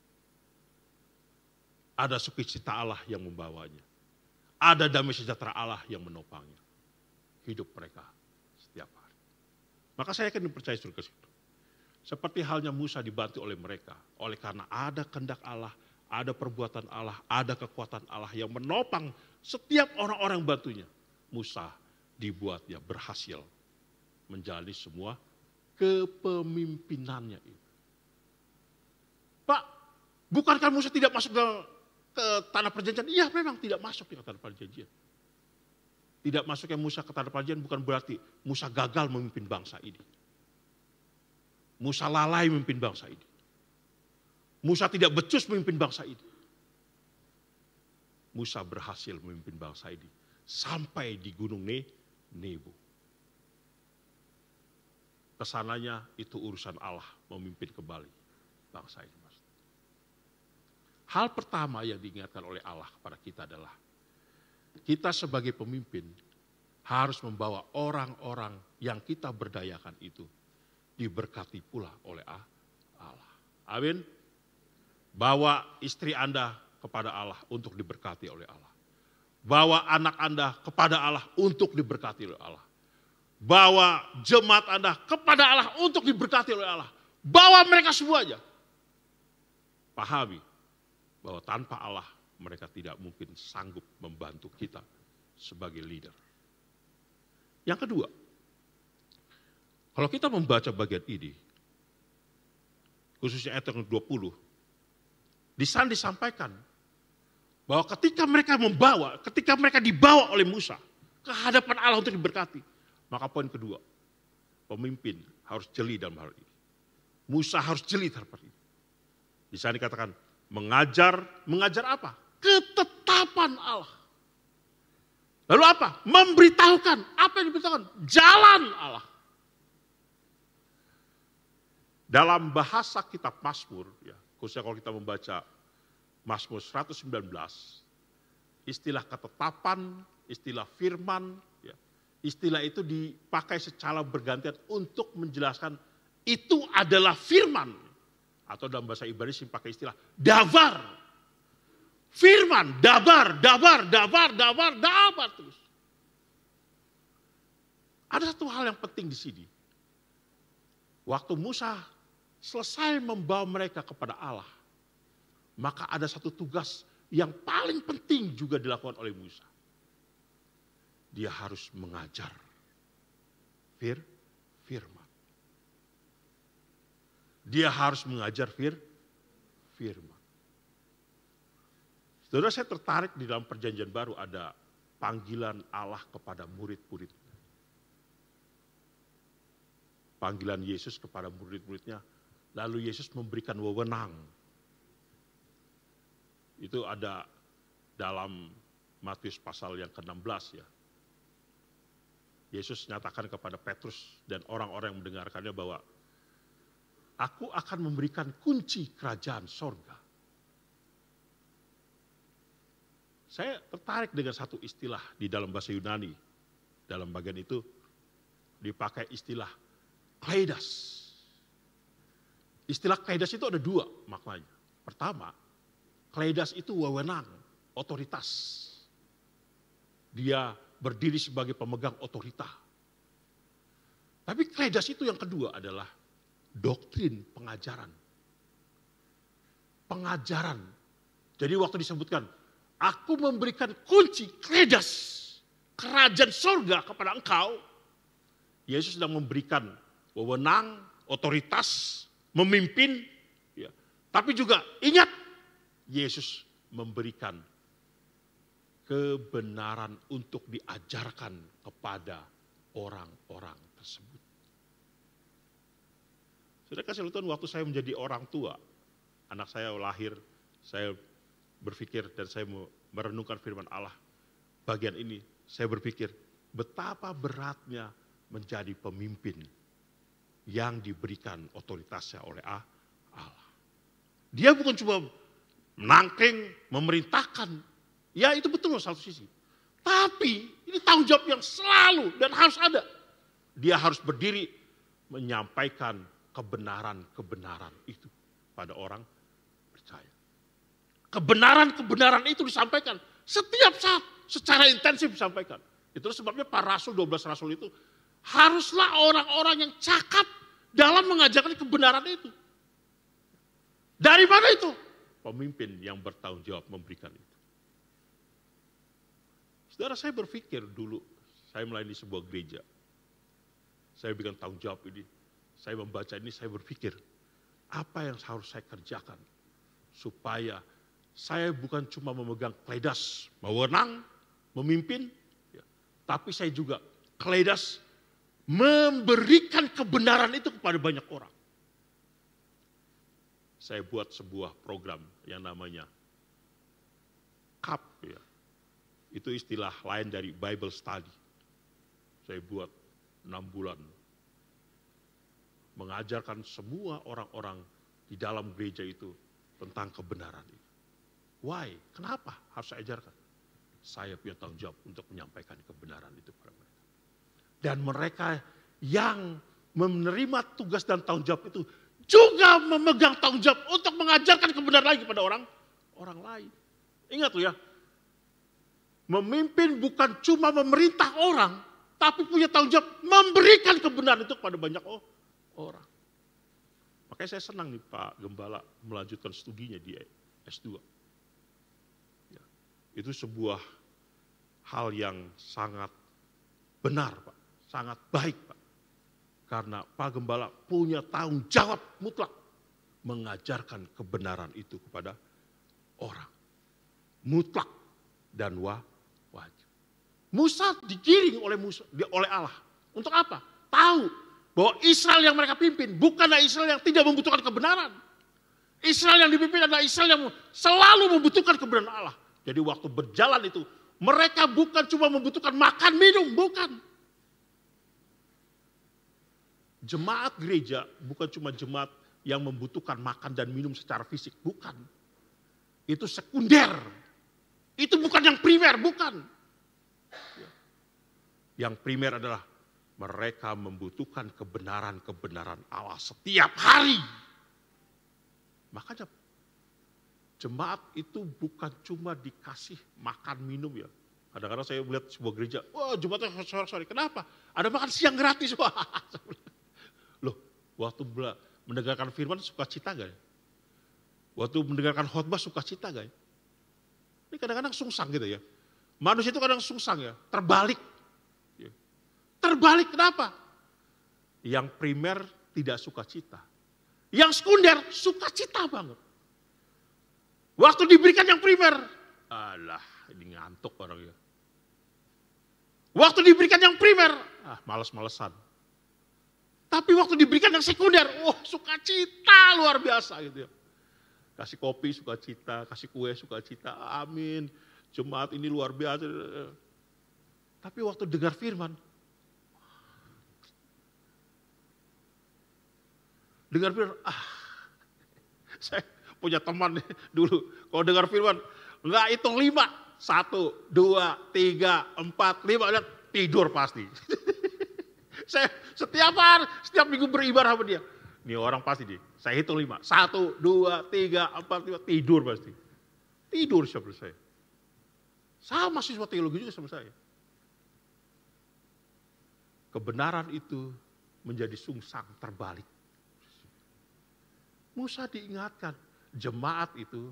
Ada sukacita Allah yang membawanya. Ada damai sejahtera Allah yang menopangnya. Hidup mereka setiap hari. Maka saya akan percaya surga itu. Seperti halnya Musa dibantu oleh mereka. Oleh karena ada kehendak Allah, ada perbuatan Allah, ada kekuatan Allah yang menopang setiap orang-orang yang bantunya. Musa dibuatnya berhasil menjalani semua kepemimpinannya itu. Pak, bukankah Musa tidak masuk ke tanah perjanjian? Iya, memang tidak masuk ke tanah perjanjian. Tidak masuknya Musa ke tanah perjanjian bukan berarti Musa gagal memimpin bangsa ini. Musa lalai memimpin bangsa ini. Musa tidak becus memimpin bangsa ini. Musa berhasil memimpin bangsa ini sampai di gunung Nebo. kesananya itu urusan Allah memimpin kembali bangsa ini. Hal pertama yang diingatkan oleh Allah kepada kita adalah kita sebagai pemimpin harus membawa orang-orang yang kita berdayakan itu diberkati pula oleh Allah. Amin. Bawa istri Anda kepada Allah untuk diberkati oleh Allah. Bawa anak Anda kepada Allah untuk diberkati oleh Allah. Bawa jemaat Anda kepada Allah untuk diberkati oleh Allah. Bawa mereka semuanya. Pahami bahwa tanpa Allah mereka tidak mungkin sanggup membantu kita sebagai leader. Yang kedua, kalau kita membaca bagian ini, khususnya ayat yang 20, di sana disampaikan bahwa ketika mereka dibawa oleh Musa ke hadapan Allah untuk diberkati, maka poin kedua, pemimpin harus jeli dalam hal ini. Musa harus jeli terhadap ini. Di sana dikatakan, mengajar apa? Ketetapan Allah. Lalu apa? Memberitahukan. Apa yang diberitahukan? Jalan Allah. Dalam bahasa kitab Mazmur, ya, khususnya kalau kita membaca Mazmur 119, istilah ketetapan, istilah firman, ya, istilah itu dipakai secara bergantian untuk menjelaskan itu adalah firman. Atau dalam bahasa Ibrani pakai istilah dabar. Firman, dabar terus. Ada satu hal yang penting di sini. Waktu Musa selesai membawa mereka kepada Allah, maka ada satu tugas yang paling penting juga dilakukan oleh Musa. Dia harus mengajar firman. Dia harus mengajar firman. Saudara, saya tertarik di dalam perjanjian baru ada panggilan Allah kepada murid-muridnya. Panggilan Yesus kepada murid-muridnya. Lalu Yesus memberikan wewenang. Itu ada dalam Matius pasal yang ke-16 ya. Yesus nyatakan kepada Petrus dan orang-orang yang mendengarkannya bahwa Aku akan memberikan kunci kerajaan sorga. Saya tertarik dengan satu istilah di dalam bahasa Yunani. Dalam bagian itu dipakai istilah kleidas. Istilah kleidas itu ada dua maknanya. Pertama, kleidas itu wewenang, otoritas. Dia berdiri sebagai pemegang otorita. Tapi kleidas itu yang kedua adalah doktrin, pengajaran. Pengajaran. Jadi waktu disebutkan, aku memberikan kunci kleidas kerajaan sorga kepada engkau. Yesus sedang memberikan wewenang, otoritas, memimpin. Ya. Tapi juga ingat, Yesus memberikan kebenaran untuk diajarkan kepada orang-orang tersebut. Saudara kasih Tuhan, waktu saya menjadi orang tua, anak saya lahir, saya berpikir dan saya merenungkan firman Allah. Bagian ini saya berpikir betapa beratnya menjadi pemimpin yang diberikan otoritasnya oleh Allah. Dia bukan cuma menangking, memerintahkan. Ya itu betul satu sisi. Tapi ini tanggung jawab yang selalu dan harus ada. Dia harus berdiri menyampaikan kebenaran-kebenaran itu pada orang percaya. Kebenaran-kebenaran itu disampaikan setiap saat secara intensif disampaikan. Itu sebabnya para rasul, 12 rasul itu haruslah orang-orang yang cakap dalam mengajarkan kebenaran itu. Dari mana itu? Pemimpin yang bertanggung jawab memberikan itu. Saudara, saya berpikir dulu, saya melayani sebuah gereja. Saya berikan tanggung jawab ini. Saya membaca ini, saya berpikir, apa yang harus saya kerjakan supaya saya bukan cuma memegang kleidas, mewenang, memimpin, ya, tapi saya juga kleidas memberikan kebenaran itu kepada banyak orang. Saya buat sebuah program yang namanya CAP, ya. Itu istilah lain dari Bible Study. Saya buat 6 bulan. mengajarkan semua orang-orang di dalam gereja itu tentang kebenaran itu. Why? Kenapa harus saya ajarkan? Saya punya tanggung jawab untuk menyampaikan kebenaran itu kepada mereka. Dan mereka yang menerima tugas dan tanggung jawab itu juga memegang tanggung jawab untuk mengajarkan kebenaran lagi kepada orang lain. Ingat loh ya, memimpin bukan cuma memerintah orang, tapi punya tanggung jawab memberikan kebenaran itu kepada banyak orang. Makanya saya senang nih Pak Gembala melanjutkan studinya di S2. Ya, itu sebuah hal yang sangat benar Pak, sangat baik Pak. Karena Pak Gembala punya tanggung jawab mutlak mengajarkan kebenaran itu kepada orang. Mutlak dan wajib. Musa digiring oleh Allah. Untuk apa? Tahu bahwa Israel yang mereka pimpin bukanlah Israel yang tidak membutuhkan kebenaran. Israel yang dipimpin adalah Israel yang selalu membutuhkan kebenaran Allah. Jadi waktu berjalan itu mereka bukan cuma membutuhkan makan minum, bukan. Jemaat gereja bukan cuma jemaat yang membutuhkan makan dan minum secara fisik, bukan. Itu sekunder. Itu bukan yang primer, bukan. Yang primer adalah mereka membutuhkan kebenaran-kebenaran Allah setiap hari. Makanya jemaat itu bukan cuma dikasih makan minum ya. Kadang-kadang saya melihat sebuah gereja, wah jemaatnya sorry. Kenapa? Ada makan siang gratis. Wah. Loh, waktu mendengarkan firman sukacita gak ya? Waktu mendengarkan khotbah sukacita gak ya? Ini kadang-kadang sungsang gitu ya. Manusia itu kadang sungsang ya, terbalik. Terbalik kenapa? Yang primer tidak sukacita. Yang sekunder sukacita banget. Waktu diberikan yang primer, alah ini ngantuk orang ya. Waktu diberikan yang primer, males-malesan. Tapi waktu diberikan yang sekunder, sukacita luar biasa gitu ya. Kasih kopi sukacita, kasih kue sukacita, amin. Jemaat ini luar biasa. Tapi waktu dengar firman, saya punya teman dulu, kalau dengar firman, enggak hitung 5, 1, 2, 3, 4, 5, dan tidur pasti. Saya setiap minggu beribadah sama dia. Ini orang pasti dia. Saya hitung 5. 1, 2, 3, 4, 5. Tidur pasti. Tidur siapa saya. Sama siswa teologi juga sama saya. Kebenaran itu menjadi sungsang terbalik. Musa diingatkan. Jemaat itu,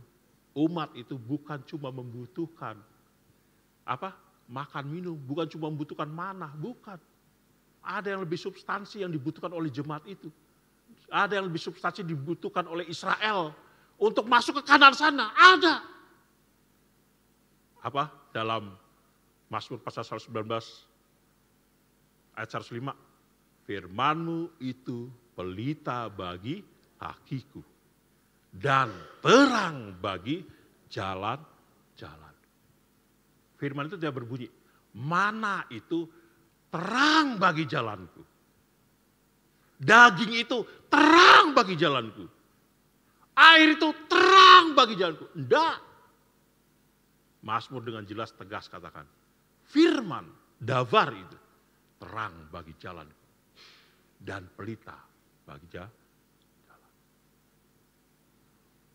umat itu bukan cuma membutuhkan makan minum. Bukan cuma membutuhkan manah. Bukan. Ada yang lebih substansi yang dibutuhkan oleh jemaat itu. Ada yang lebih substansi dibutuhkan oleh Israel untuk masuk ke kanan sana. Ada. Dalam Mazmur pasal 119 ayat 105. Firman-Mu itu pelita bagi kakiku dan terang bagi jalan-jalan. Firman itu dia berbunyi, mana itu terang bagi jalanku. Daging itu terang bagi jalanku. Air itu terang bagi jalanku. Enggak. Mazmur dengan jelas tegas katakan, firman, davar itu terang bagi jalanku. Dan pelita bagi jalan.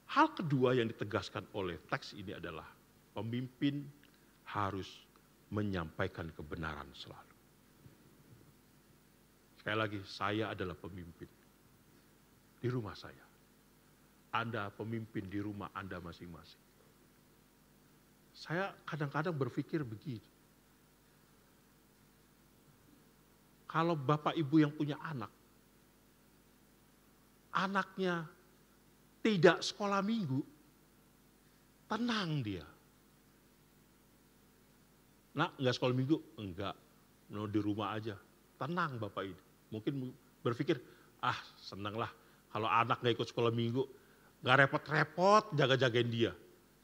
Hal kedua yang ditegaskan oleh teks ini adalah pemimpin harus menyampaikan kebenaran selalu. Sekali lagi, saya adalah pemimpin di rumah saya. Anda pemimpin di rumah Anda masing-masing. Saya kadang-kadang berpikir begini. Kalau bapak ibu yang punya anak, anaknya tidak sekolah minggu, tenang dia. Nak, enggak sekolah minggu? Enggak, mau di rumah aja. Tenang bapak ini. Mungkin berpikir, senanglah kalau anak gak ikut sekolah minggu, gak repot-repot jaga-jagain dia.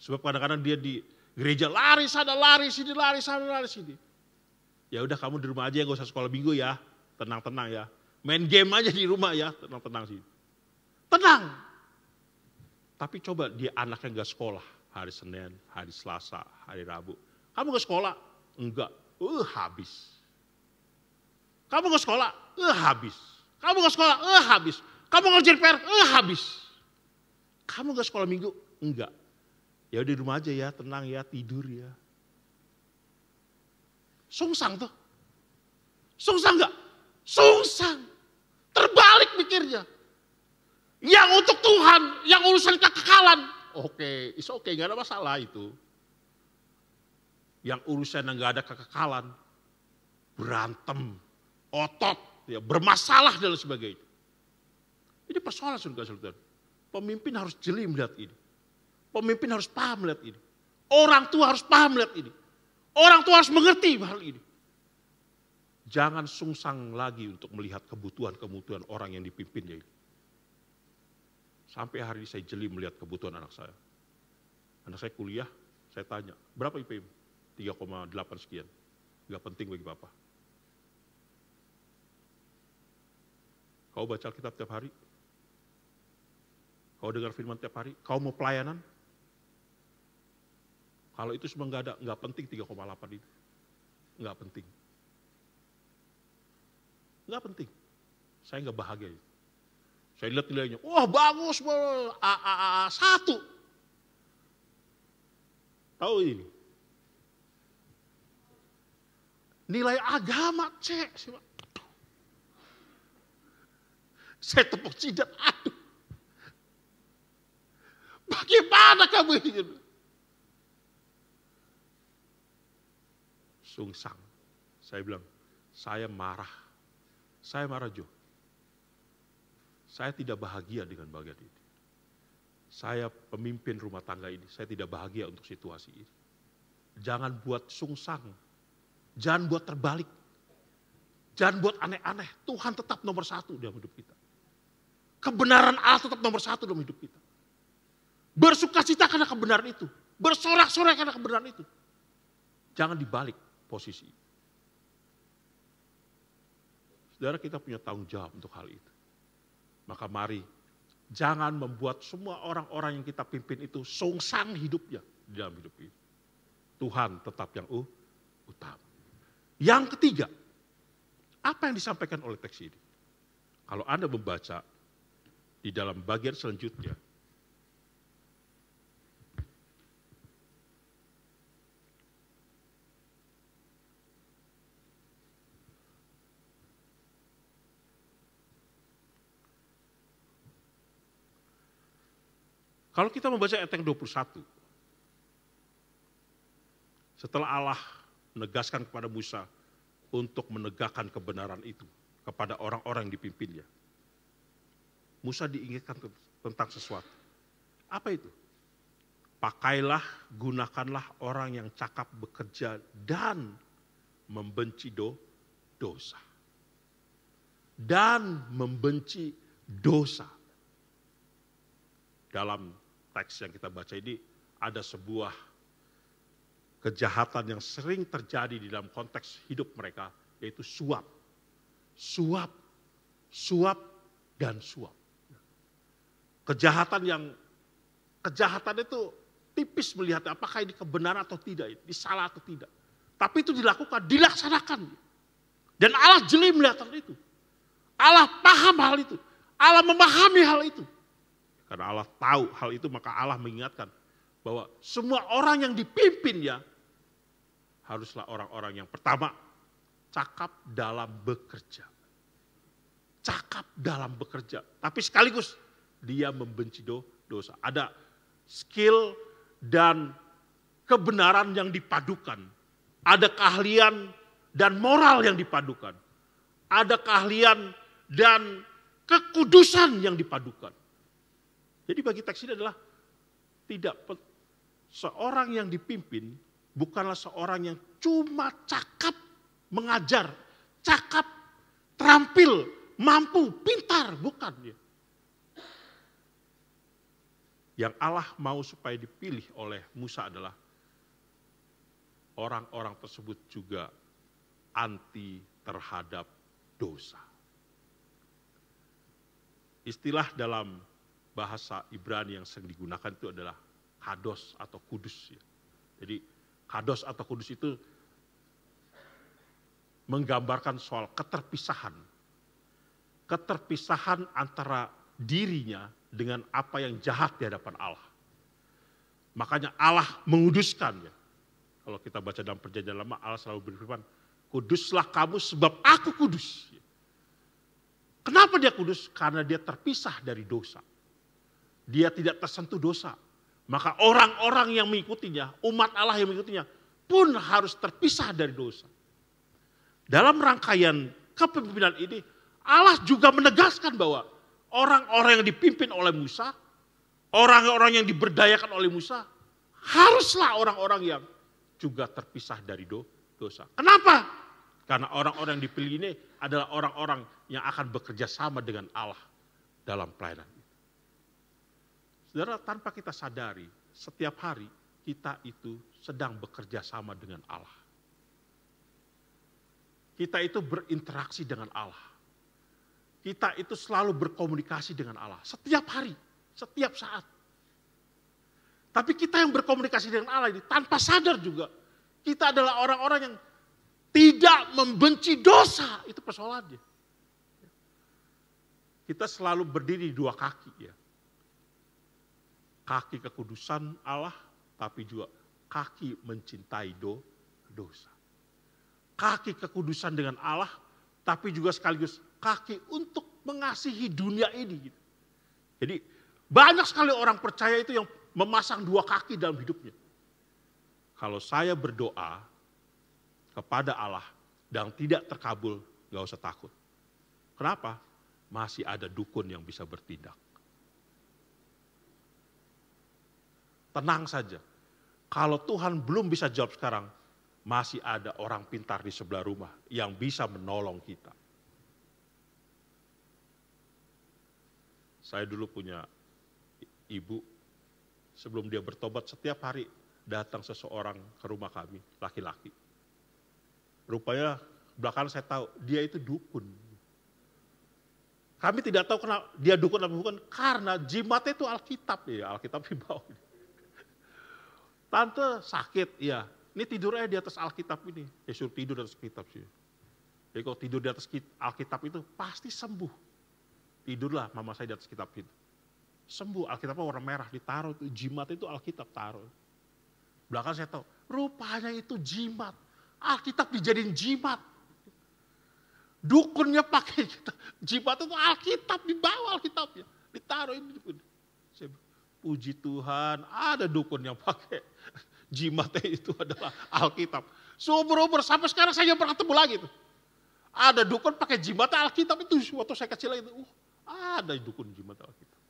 Sebab kadang-kadang dia di gereja lari sana, lari sini, lari sana, lari sini. Ya udah kamu di rumah aja, gak usah sekolah minggu ya, tenang-tenang ya. Main game aja di rumah ya, tenang-tenang sih. Tenang. Tapi coba dia anaknya gak sekolah. Hari Senin, hari Selasa, hari Rabu. Kamu gak sekolah? Enggak. Habis. Kamu gak sekolah? Habis. Kamu gak sekolah? Habis. Kamu ngerjain PR? Habis. Kamu gak sekolah minggu? Enggak. Ya di rumah aja ya, tenang ya, tidur ya. Sungsang tuh. Sungsang gak? Sungsang. Terbalik mikirnya. Yang untuk Tuhan, yang urusan kekekalan. Oke, it's okay, gak ada masalah itu. Yang urusan yang gak ada kekekalan. Berantem, otot, ya, bermasalah dan sebagainya. Ini persoalan saudara-saudara. Pemimpin harus jeli melihat ini. Pemimpin harus paham melihat ini. Orang tua harus paham melihat ini. Orang tua harus mengerti hal ini. Jangan sungsang lagi untuk melihat kebutuhan-kebutuhan orang yang dipimpinnya ini. Sampai hari ini saya jeli melihat kebutuhan anak saya. Anak saya kuliah, saya tanya, berapa IPM? 3,8 sekian. Gak penting bagi Bapak. Kau baca Alkitab tiap hari? Kau dengar firman tiap hari? Kau mau pelayanan? Kalau itu semua nggak penting 3,8 itu. Nggak penting. Nggak penting. Saya nggak bahagia itu. Saya lihat nilainya, wah bagus, A 1. Tahu ini? Nilai agama C. Saya tepuk jidat, aduh. Bagaimana kamu ini? Sungsang. Saya bilang, saya marah. Saya marah, Jo. Saya tidak bahagia dengan bagian ini. Saya pemimpin rumah tangga ini, saya tidak bahagia untuk situasi ini. Jangan buat sungsang. Jangan buat terbalik. Jangan buat aneh-aneh. Tuhan tetap nomor 1 dalam hidup kita. Kebenaran Allah tetap nomor 1 dalam hidup kita. Bersukacita karena kebenaran itu. Bersorak-sorai karena kebenaran itu. Jangan dibalik posisi. Saudara, kita punya tanggung jawab untuk hal itu. Maka mari, jangan membuat semua orang-orang yang kita pimpin itu sungsang hidupnya di dalam hidup ini. Tuhan tetap yang utama. Yang ketiga, apa yang disampaikan oleh teks ini? Kalau Anda membaca di dalam bagian selanjutnya, kalau kita membaca ayat yang 21, setelah Allah menegaskan kepada Musa untuk menegakkan kebenaran itu kepada orang-orang yang dipimpinnya, Musa diingatkan tentang sesuatu. Apa itu? Pakailah, gunakanlah orang yang cakap bekerja dan membenci dosa. Dan membenci dosa. Dalam teks yang kita baca ini ada sebuah kejahatan yang sering terjadi di dalam konteks hidup mereka, yaitu suap. Suap, suap, dan suap. Kejahatan itu tipis melihat apakah ini kebenaran atau tidak, ini salah atau tidak. Tapi itu dilakukan, dilaksanakan. Dan Allah jeli melihat hal itu. Allah paham hal itu. Allah memahami hal itu. Karena Allah tahu hal itu, maka Allah mengingatkan bahwa semua orang yang dipimpinnya haruslah orang-orang yang pertama cakap dalam bekerja. Cakap dalam bekerja. Tapi sekaligus dia membenci dosa. Ada skill dan kebenaran yang dipadukan. Ada keahlian dan moral yang dipadukan. Ada keahlian dan kekudusan yang dipadukan. Jadi bagi teks ini adalah tidak seorang yang dipimpin bukanlah seorang yang cuma cakap mengajar, cakap, terampil, mampu, pintar, bukan dia. Yang Allah mau supaya dipilih oleh Musa adalah orang-orang tersebut juga anti terhadap dosa. Istilah dalam bahasa Ibrani yang sering digunakan itu adalah kados atau kudus. Jadi kados atau kudus itu menggambarkan soal keterpisahan. Keterpisahan antara dirinya dengan apa yang jahat di hadapan Allah. Makanya Allah menguduskan ya. Kalau kita baca dalam perjanjian lama, Allah selalu berfirman, kuduslah kamu sebab aku kudus. Kenapa dia kudus? Karena dia terpisah dari dosa. Dia tidak tersentuh dosa. Maka orang-orang yang mengikutinya, umat Allah yang mengikutinya pun harus terpisah dari dosa. Dalam rangkaian kepemimpinan ini, Allah juga menegaskan bahwa orang-orang yang dipimpin oleh Musa, orang-orang yang diberdayakan oleh Musa, haruslah orang-orang yang juga terpisah dari dosa. Kenapa? Karena orang-orang yang dipilih ini adalah orang-orang yang akan bekerja sama dengan Allah dalam pelayanan. Saudara, tanpa kita sadari, setiap hari kita itu sedang bekerja sama dengan Allah. Kita itu berinteraksi dengan Allah. Kita itu selalu berkomunikasi dengan Allah. Setiap hari, setiap saat. Tapi kita yang berkomunikasi dengan Allah ini tanpa sadar juga. Kita adalah orang-orang yang tidak membenci dosa. Itu persoalannya. Kita selalu berdiri di dua kaki ya. Kaki kekudusan Allah, tapi juga kaki mencintai dosa. Kaki kekudusan dengan Allah, tapi juga sekaligus kaki untuk mengasihi dunia ini. Jadi banyak sekali orang percaya itu yang memasang dua kaki dalam hidupnya. Kalau saya berdoa kepada Allah dan tidak terkabul, gak usah takut. Kenapa? Masih ada dukun yang bisa bertindak. Tenang saja. Kalau Tuhan belum bisa jawab sekarang, masih ada orang pintar di sebelah rumah yang bisa menolong kita. Saya dulu punya ibu, sebelum dia bertobat setiap hari datang seseorang ke rumah kami, laki-laki. Rupanya belakangan saya tahu dia itu dukun. Kami tidak tahu kenapa dia dukun atau bukan, karena jimatnya itu Alkitab ya, Alkitab di bawah. Tante sakit, ya. Ini tidurnya di atas Alkitab ini. Ya suruh tidur di atas Alkitab sih. Jadi kalau tidur di atas Alkitab itu pasti sembuh. Tidurlah mama saya di atas kitab itu. Sembuh, Alkitabnya warna merah, ditaruh itu jimat itu Alkitab taruh. Belakang saya tahu, rupanya itu jimat. Alkitab dijadiin jimat. Dukunnya pakai jimat itu Alkitab, dibawa Alkitabnya. Ditaruh ini. Saya puji Tuhan, ada dukun yang pakai jimatnya itu adalah Alkitab. Seumur-umur sampai sekarang saya pernah ketemu lagi tuh. Ada dukun pakai jimatnya Alkitab itu waktu saya kecil itu. Ada dukun jimat Alkitab.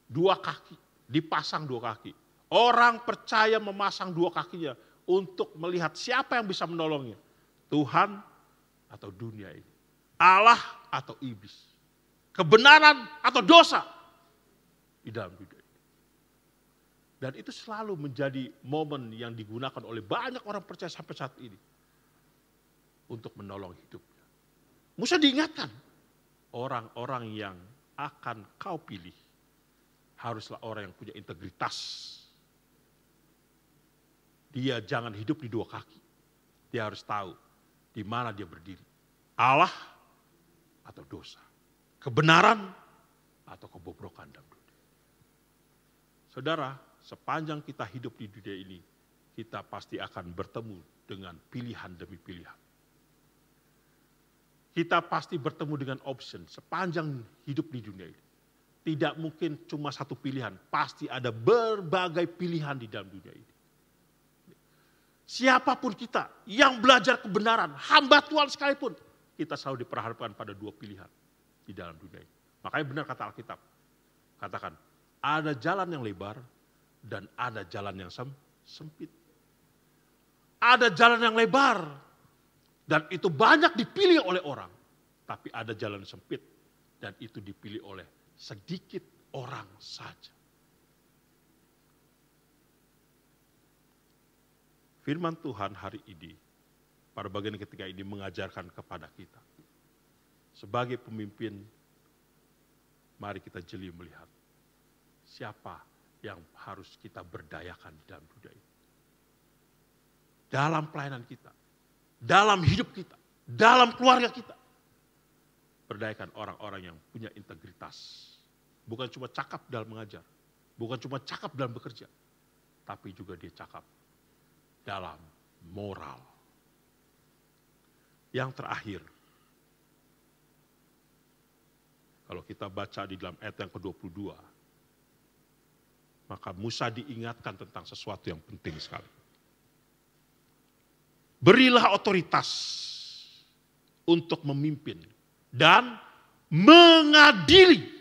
Dua kaki, dipasang dua kaki. Orang percaya memasang dua kakinya untuk melihat siapa yang bisa menolongnya. Tuhan atau dunia ini. Allah atau iblis. Kebenaran atau dosa. Di dalam dunia ini. Dan itu selalu menjadi momen yang digunakan oleh banyak orang percaya sampai saat ini. Untuk menolong hidupnya. Musa diingatkan. Orang-orang yang akan kau pilih. Haruslah orang yang punya integritas. Dia jangan hidup di dua kaki. Dia harus tahu di mana dia berdiri. Allah atau dosa. Kebenaran atau kebobrokan dalam dunia. Saudara, sepanjang kita hidup di dunia ini, kita pasti akan bertemu dengan pilihan demi pilihan. Kita pasti bertemu dengan option sepanjang hidup di dunia ini. Tidak mungkin cuma satu pilihan, pasti ada berbagai pilihan di dalam dunia ini. Siapapun kita yang belajar kebenaran, hamba Tuhan sekalipun, kita selalu diperhadapkan pada dua pilihan di dalam dunia ini. Makanya benar kata Alkitab, katakan, ada jalan yang lebar dan ada jalan yang sempit. Ada jalan yang lebar dan itu banyak dipilih oleh orang. Tapi ada jalan sempit dan itu dipilih oleh sedikit orang saja. Firman Tuhan hari ini, pada bagian ketiga ini mengajarkan kepada kita. Sebagai pemimpin Mari kita jeli melihat siapa yang harus kita berdayakan di dalam dunia ini. Dalam pelayanan kita, dalam hidup kita, dalam keluarga kita. Berdayakan orang-orang yang punya integritas. Bukan cuma cakap dalam mengajar, bukan cuma cakap dalam bekerja, tapi juga dia cakap dalam moral. Yang terakhir, kalau kita baca di dalam ayat yang ke-22, maka Musa diingatkan tentang sesuatu yang penting sekali. Berilah otoritas untuk memimpin dan mengadili.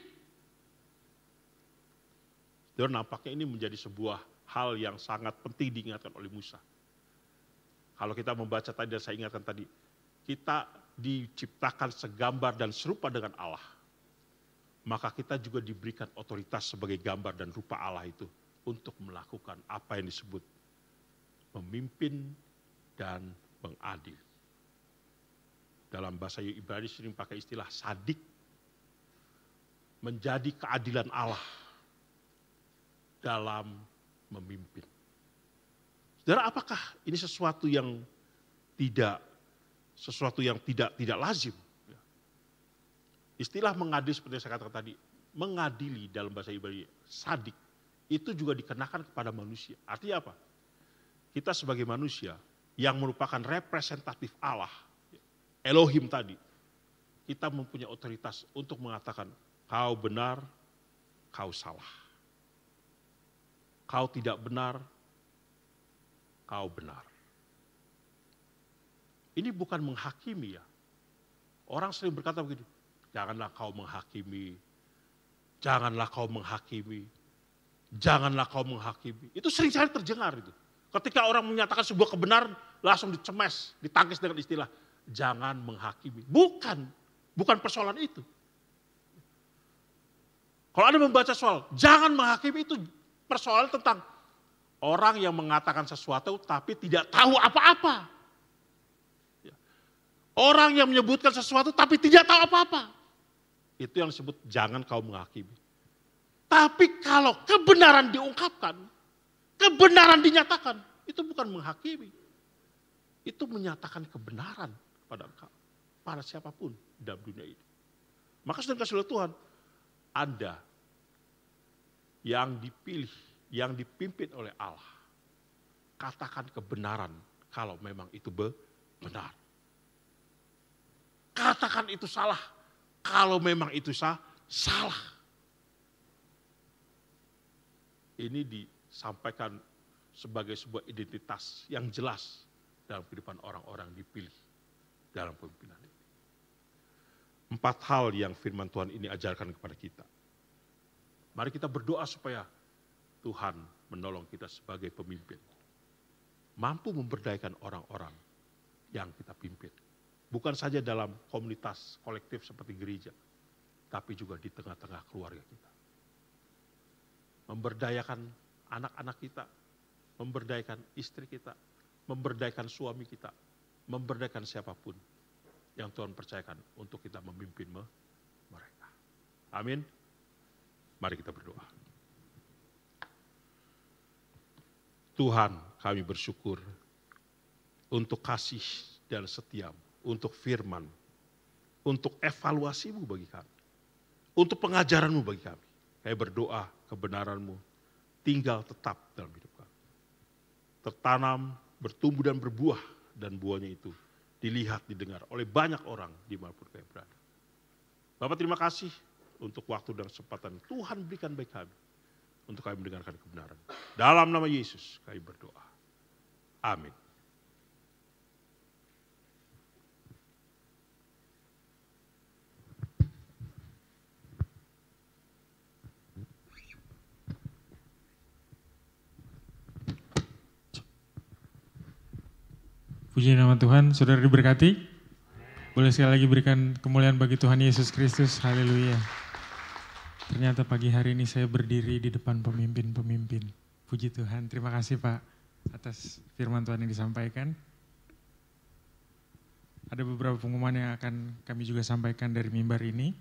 Dan nampaknya ini menjadi sebuah hal yang sangat penting diingatkan oleh Musa. Kalau kita membaca tadi dan saya ingatkan tadi, kita diciptakan segambar dan serupa dengan Allah. Maka kita juga diberikan otoritas sebagai gambar dan rupa Allah itu untuk melakukan apa yang disebut memimpin dan mengadil. Dalam bahasa Ibrani sering pakai istilah sadik, menjadi keadilan Allah dalam memimpin. Saudara, apakah ini sesuatu yang tidak lazim? Istilah mengadil seperti yang saya katakan tadi, mengadili dalam bahasa Ibrani, sadik, itu juga dikenakan kepada manusia. Artinya apa? Kita sebagai manusia yang merupakan representatif Allah, Elohim tadi, kita mempunyai otoritas untuk mengatakan, kau benar, kau salah. Kau tidak benar, kau benar. Ini bukan menghakimi ya. Orang sering berkata begitu, janganlah kau menghakimi, janganlah kau menghakimi, janganlah kau menghakimi. Itu sering sekali terdengar itu. Ketika orang menyatakan sebuah kebenaran, langsung dicemes, ditangkis dengan istilah, jangan menghakimi. Bukan persoalan itu. Kalau Anda membaca soal, jangan menghakimi, itu persoalan tentang orang yang mengatakan sesuatu tapi tidak tahu apa-apa. Orang yang menyebutkan sesuatu tapi tidak tahu apa-apa. Itu yang disebut jangan kau menghakimi. Tapi kalau kebenaran diungkapkan, kebenaran dinyatakan, itu bukan menghakimi. Itu menyatakan kebenaran kepada engkau, pada siapapun dalam dunia ini. Maka saudara kasih oleh Tuhan, Anda yang dipilih, yang dipimpin oleh Allah, katakan kebenaran kalau memang itu benar. Katakan itu salah kalau memang itu salah. Ini disampaikan sebagai sebuah identitas yang jelas dalam kehidupan orang-orang dipilih dalam pemimpinan ini. 4 hal yang firman Tuhan ini ajarkan kepada kita. Mari kita berdoa supaya Tuhan menolong kita sebagai pemimpin. Mampu memberdayakan orang-orang yang kita pimpin. Bukan saja dalam komunitas kolektif seperti gereja, tapi juga di tengah-tengah keluarga kita. Memberdayakan anak-anak kita, memberdayakan istri kita, memberdayakan suami kita, memberdayakan siapapun yang Tuhan percayakan untuk kita memimpin mereka. Amin. Mari kita berdoa. Tuhan, kami bersyukur untuk kasih dan setiamu, untuk firman, untuk evaluasimu bagi kami, untuk pengajaranmu bagi kami. Kami berdoa kebenaranmu tinggal tetap dalam hidup kami. Tertanam, bertumbuh dan berbuah, dan buahnya itu dilihat, didengar oleh banyak orang dimanapun kami berada. Bapak, terima kasih untuk waktu dan kesempatan Tuhan berikan bagi kami, untuk kami mendengarkan kebenaran. Dalam nama Yesus kami berdoa. Amin. Puji nama Tuhan, saudara diberkati. Boleh sekali lagi berikan kemuliaan bagi Tuhan Yesus Kristus, haleluya. Ternyata pagi hari ini saya berdiri di depan pemimpin-pemimpin. Puji Tuhan, terima kasih Pak atas firman Tuhan yang disampaikan. Ada beberapa pengumuman yang akan kami juga sampaikan dari mimbar ini.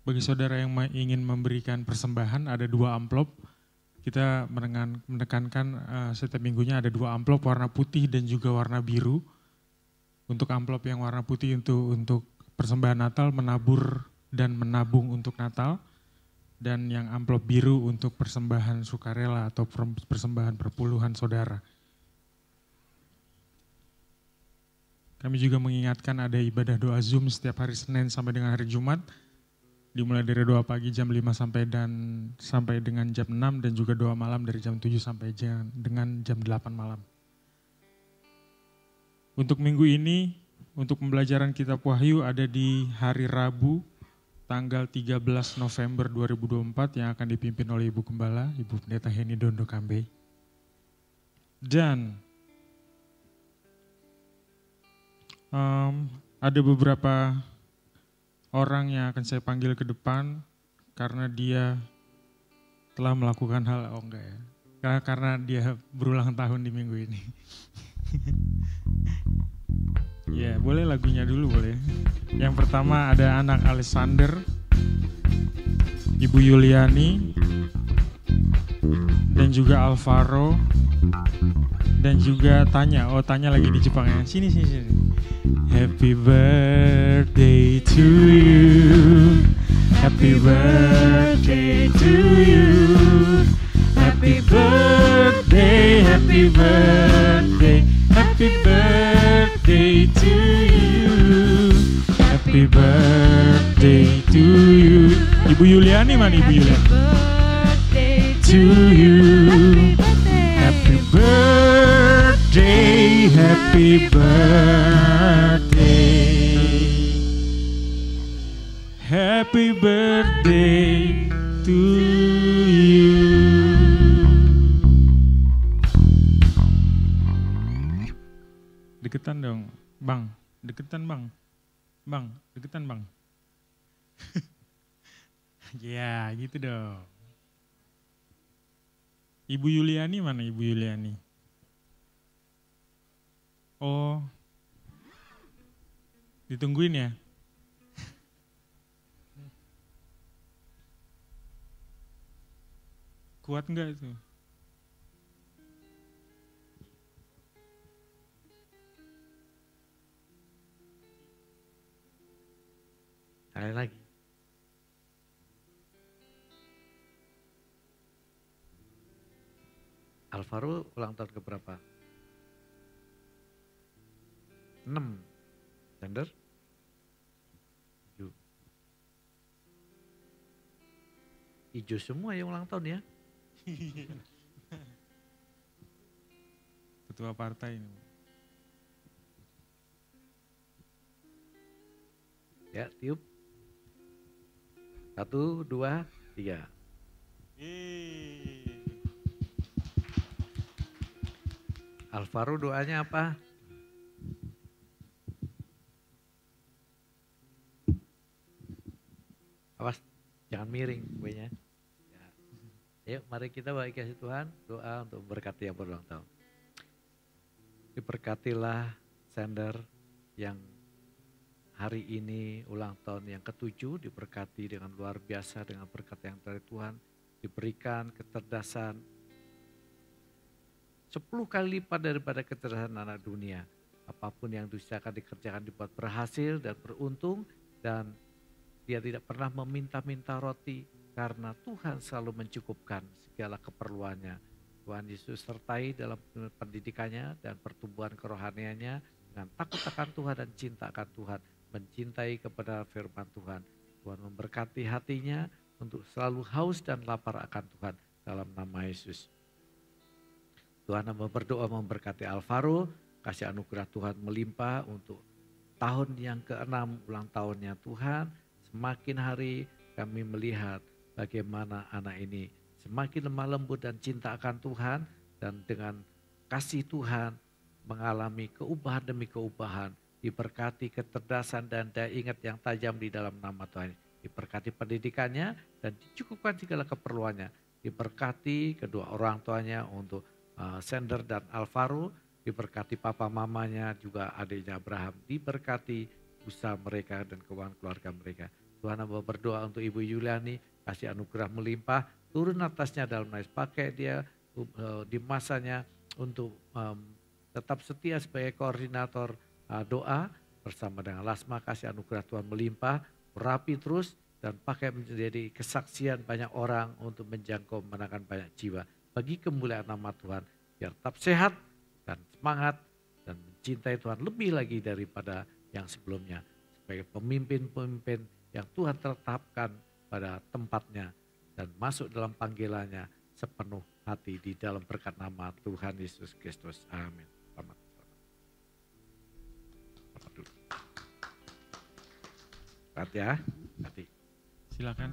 Bagi saudara yang ingin memberikan persembahan, ada 2 amplop. Kita menekankan setiap minggunya ada 2 amplop warna putih dan juga warna biru. Untuk amplop yang warna putih untuk persembahan Natal, menabur dan menabung untuk Natal. Dan yang amplop biru untuk persembahan sukarela atau persembahan perpuluhan saudara. Kami juga mengingatkan ada ibadah doa Zoom setiap hari Senin sampai dengan hari Jumat. Dimulai dari doa pagi jam 5 sampai dengan jam 6 dan juga doa malam dari jam 7 sampai dengan jam 8 malam. Untuk minggu ini, untuk pembelajaran kitab Wahyu ada di hari Rabu tanggal 13 November 2024 yang akan dipimpin oleh Ibu Gembala, Ibu Pendeta Heni Dondo Kambe. Dan ada beberapa orang yang akan saya panggil ke depan karena dia telah melakukan hal, enggak ya, karena dia berulang tahun di minggu ini. Ya, boleh lagunya dulu boleh. Yang pertama ada anak Alexander, Ibu Yuliani, dan juga Alvaro, dan juga Tanya. Oh, Tanya lagi di Jepang ya. Sini. Happy birthday to you. Happy birthday to you. Happy birthday, happy birthday, happy birthday to you. Happy birthday to you. Ibu Yuliani mana Ibu Yuliani? To you. Happy birthday, happy birthday. Happy birthday to you. Deketan dong, Bang. Deketan, Bang. Bang, deketan, Bang. Ya, gitu dong. Ibu Yuliani mana Ibu Yuliani? Oh, ditungguin ya? Kuat enggak itu? Sekali lagi. Alvaro ulang tahun keberapa? 6. Gender? 7. Hijau semua yang ulang tahun ya? Ketua partai ini. Ya, tiup. 1, 2, 3. Alvaro doanya apa? Awas, jangan miring kuenya. Ya. Ayo mari kita bagi kasih Tuhan, doa untuk memberkati yang berulang tahun. Diberkatilah Sender yang hari ini ulang tahun yang ke-7, diberkati dengan luar biasa dengan berkat yang dari Tuhan, diberikan kecerdasan 10 kali lipat daripada kecerdasan anak dunia. Apapun yang diusahakan dikerjakan dibuat berhasil dan beruntung, dan dia tidak pernah meminta-minta roti karena Tuhan selalu mencukupkan segala keperluannya. Tuhan Yesus sertai dalam pendidikannya dan pertumbuhan kerohaniannya dengan takut akan Tuhan dan cinta akan Tuhan, mencintai kepada firman Tuhan. Tuhan memberkati hatinya untuk selalu haus dan lapar akan Tuhan dalam nama Yesus. Tuhan berdoa memberkati Alvaro, kasih anugerah Tuhan melimpah untuk tahun yang ke-6 ulang tahunnya Tuhan. Semakin hari kami melihat bagaimana anak ini semakin lemah lembut dan cinta akan Tuhan, dan dengan kasih Tuhan mengalami keubahan demi keubahan. Diberkati kecerdasan dan daya ingat yang tajam di dalam nama Tuhan. Diberkati pendidikannya dan dicukupkan segala keperluannya. Diberkati kedua orang tuanya untuk Sender dan Alvaro. Diberkati papa mamanya juga adiknya Abraham. Diberkati usaha mereka dan keuangan keluarga mereka. Tuhan hamba berdoa untuk Ibu Yuliani, kasih anugerah melimpah, turun atasnya dalam pakai dia di masanya untuk tetap setia sebagai koordinator doa bersama dengan Lasma. Kasih anugerah Tuhan melimpah, rapi terus dan pakai menjadi kesaksian banyak orang untuk menjangkau menangkan banyak jiwa. Bagi kemuliaan nama Tuhan, biar tetap sehat dan semangat dan mencintai Tuhan lebih lagi daripada yang sebelumnya. Sebagai pemimpin-pemimpin yang Tuhan tetapkan pada tempatnya dan masuk dalam panggilannya sepenuh hati di dalam berkat nama Tuhan Yesus Kristus. Amin. Selamat. Selamat dulu. Selamat ya. Nanti. Silakan.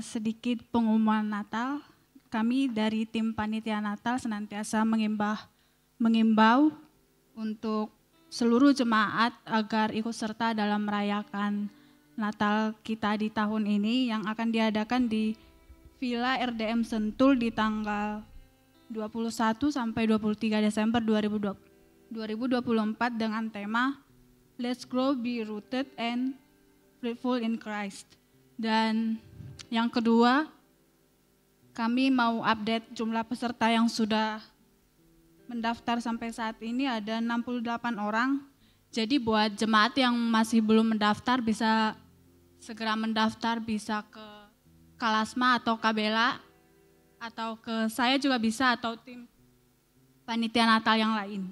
Sedikit pengumuman Natal. Kami dari tim panitia Natal senantiasa mengimbau untuk seluruh jemaat agar ikut serta dalam merayakan Natal kita di tahun ini yang akan diadakan di Villa RDM Sentul di tanggal 21 sampai 23 Desember 2024 dengan tema Let's Grow, Be Rooted and Fruitful in Christ. Dan yang kedua, kami mau update jumlah peserta yang sudah mendaftar sampai saat ini ada 68 orang. Jadi buat jemaat yang masih belum mendaftar bisa segera mendaftar, bisa ke Kalasma atau Kabela atau ke saya juga bisa atau tim panitia Natal yang lain.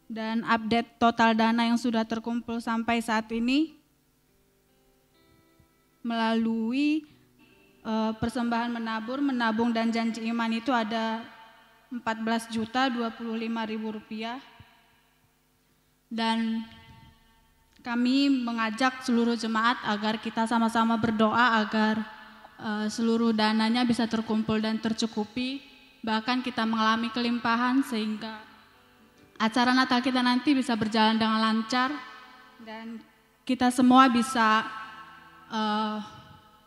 Dan update total dana yang sudah terkumpul sampai saat ini melalui persembahan menabung dan janji iman itu ada Rp14.025.000 dan kami mengajak seluruh jemaat agar kita sama-sama berdoa agar seluruh dananya bisa terkumpul dan tercukupi, bahkan kita mengalami kelimpahan sehingga acara Natal kita nanti bisa berjalan dengan lancar dan kita semua bisa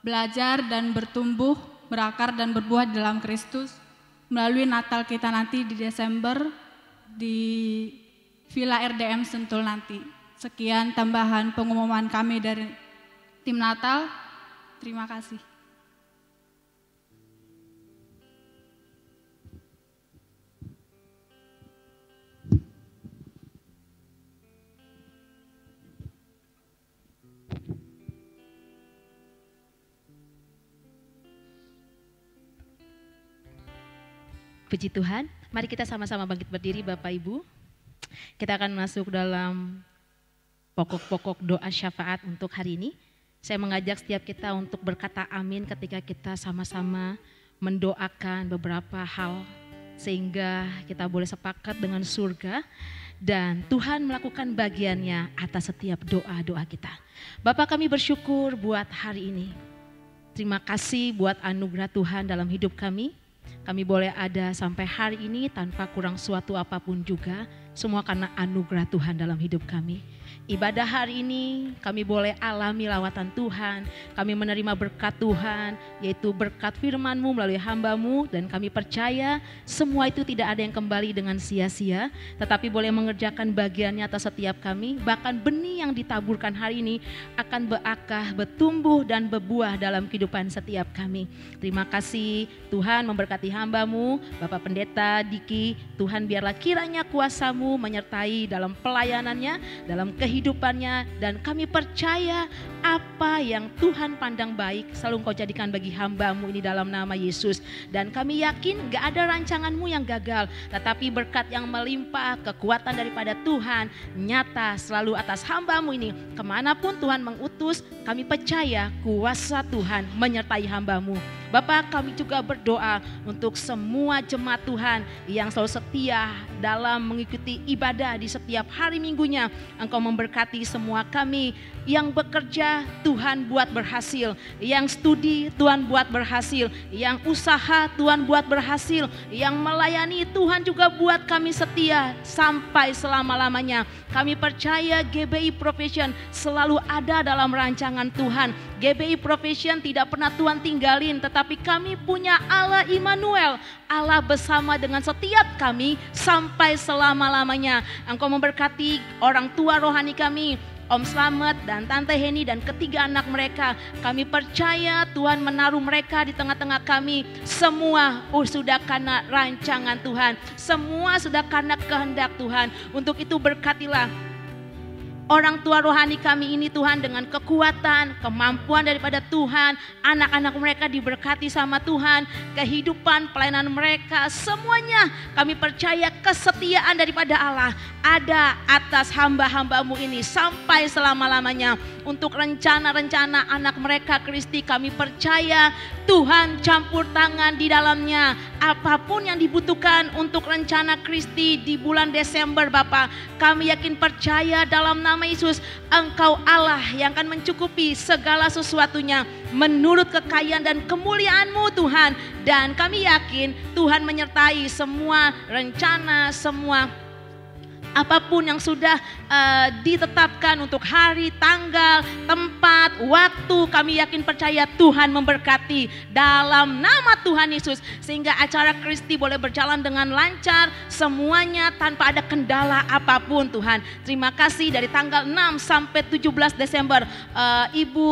belajar dan bertumbuh, berakar dan berbuah dalam Kristus melalui Natal kita nanti di Desember di Villa RDM Sentul nanti. Sekian tambahan pengumuman kami dari tim Natal. Terima kasih. Puji Tuhan, mari kita sama-sama bangkit berdiri Bapak Ibu. Kita akan masuk dalam pokok-pokok doa syafaat untuk hari ini. Saya mengajak setiap kita untuk berkata amin ketika kita sama-sama mendoakan beberapa hal. Sehingga kita boleh sepakat dengan surga dan Tuhan melakukan bagiannya atas setiap doa-doa kita. Bapak kami bersyukur buat hari ini. Terima kasih buat anugerah Tuhan dalam hidup kami. Kami boleh ada sampai hari ini tanpa kurang suatu apapun juga. Semua karena anugerah Tuhan dalam hidup kami. Ibadah hari ini kami boleh alami lawatan Tuhan. Kami menerima berkat Tuhan, yaitu berkat firman-Mu melalui hamba-Mu. Dan kami percaya semua itu tidak ada yang kembali dengan sia-sia. Tetapi boleh mengerjakan bagiannya atas setiap kami. Bahkan benih yang ditaburkan hari ini akan berakar, bertumbuh dan berbuah dalam kehidupan setiap kami. Terima kasih Tuhan memberkati hamba-Mu, Bapak Pendeta Diki. Tuhan biarlah kiranya kuasa-Mu menyertai dalam pelayanannya, dalam kehidupannya, dan kami percaya apa yang Tuhan pandang baik selalu Engkau jadikan bagi hamba-Mu ini dalam nama Yesus. Dan kami yakin gak ada rancangan-Mu yang gagal, tetapi berkat yang melimpah, kekuatan daripada Tuhan nyata selalu atas hamba-Mu ini. Kemanapun Tuhan mengutus, kami percaya kuasa Tuhan menyertai hamba-Mu. Bapak, kami juga berdoa untuk semua jemaat Tuhan yang selalu setia dalam mengikuti ibadah di setiap hari minggunya. Engkau memberkati semua kami yang bekerja, Tuhan buat berhasil. Yang studi, Tuhan buat berhasil. Yang usaha, Tuhan buat berhasil. Yang melayani, Tuhan juga buat kami setia sampai selama-lamanya. Kami percaya GBI Profession selalu ada dalam rancangan Tuhan. GBI Profession tidak pernah Tuhan tinggalin, tetapi kami punya Allah Immanuel, Allah bersama dengan setiap kami sampai selama-lamanya. Engkau memberkati orang tua rohani kami, Om Slamet dan Tante Heni dan ketiga anak mereka. Kami percaya Tuhan menaruh mereka di tengah-tengah kami. Semua sudah karena rancangan Tuhan. Semua sudah karena kehendak Tuhan. Untuk itu berkatilah orang tua rohani kami ini Tuhan, dengan kekuatan, kemampuan daripada Tuhan. Anak-anak mereka diberkati sama Tuhan. Kehidupan, pelayanan mereka, semuanya kami percaya kesetiaan daripada Allah ada atas hamba-hambamu ini sampai selama-lamanya. Untuk rencana-rencana anak mereka Kristi, kami percaya Tuhan campur tangan di dalamnya. Apapun yang dibutuhkan untuk rencana Kristi di bulan Desember Bapa, kami yakin percaya dalam nama Yesus, Engkau Allah yang akan mencukupi segala sesuatunya menurut kekayaan dan kemuliaan-Mu Tuhan. Dan kami yakin Tuhan menyertai semua rencana, semua apapun yang sudah ditetapkan untuk hari, tanggal, tempat, waktu. Kami yakin percaya Tuhan memberkati dalam nama Tuhan Yesus, sehingga acara Kristi boleh berjalan dengan lancar semuanya tanpa ada kendala apapun Tuhan. Terima kasih. Dari tanggal 6 sampai 17 Desember Ibu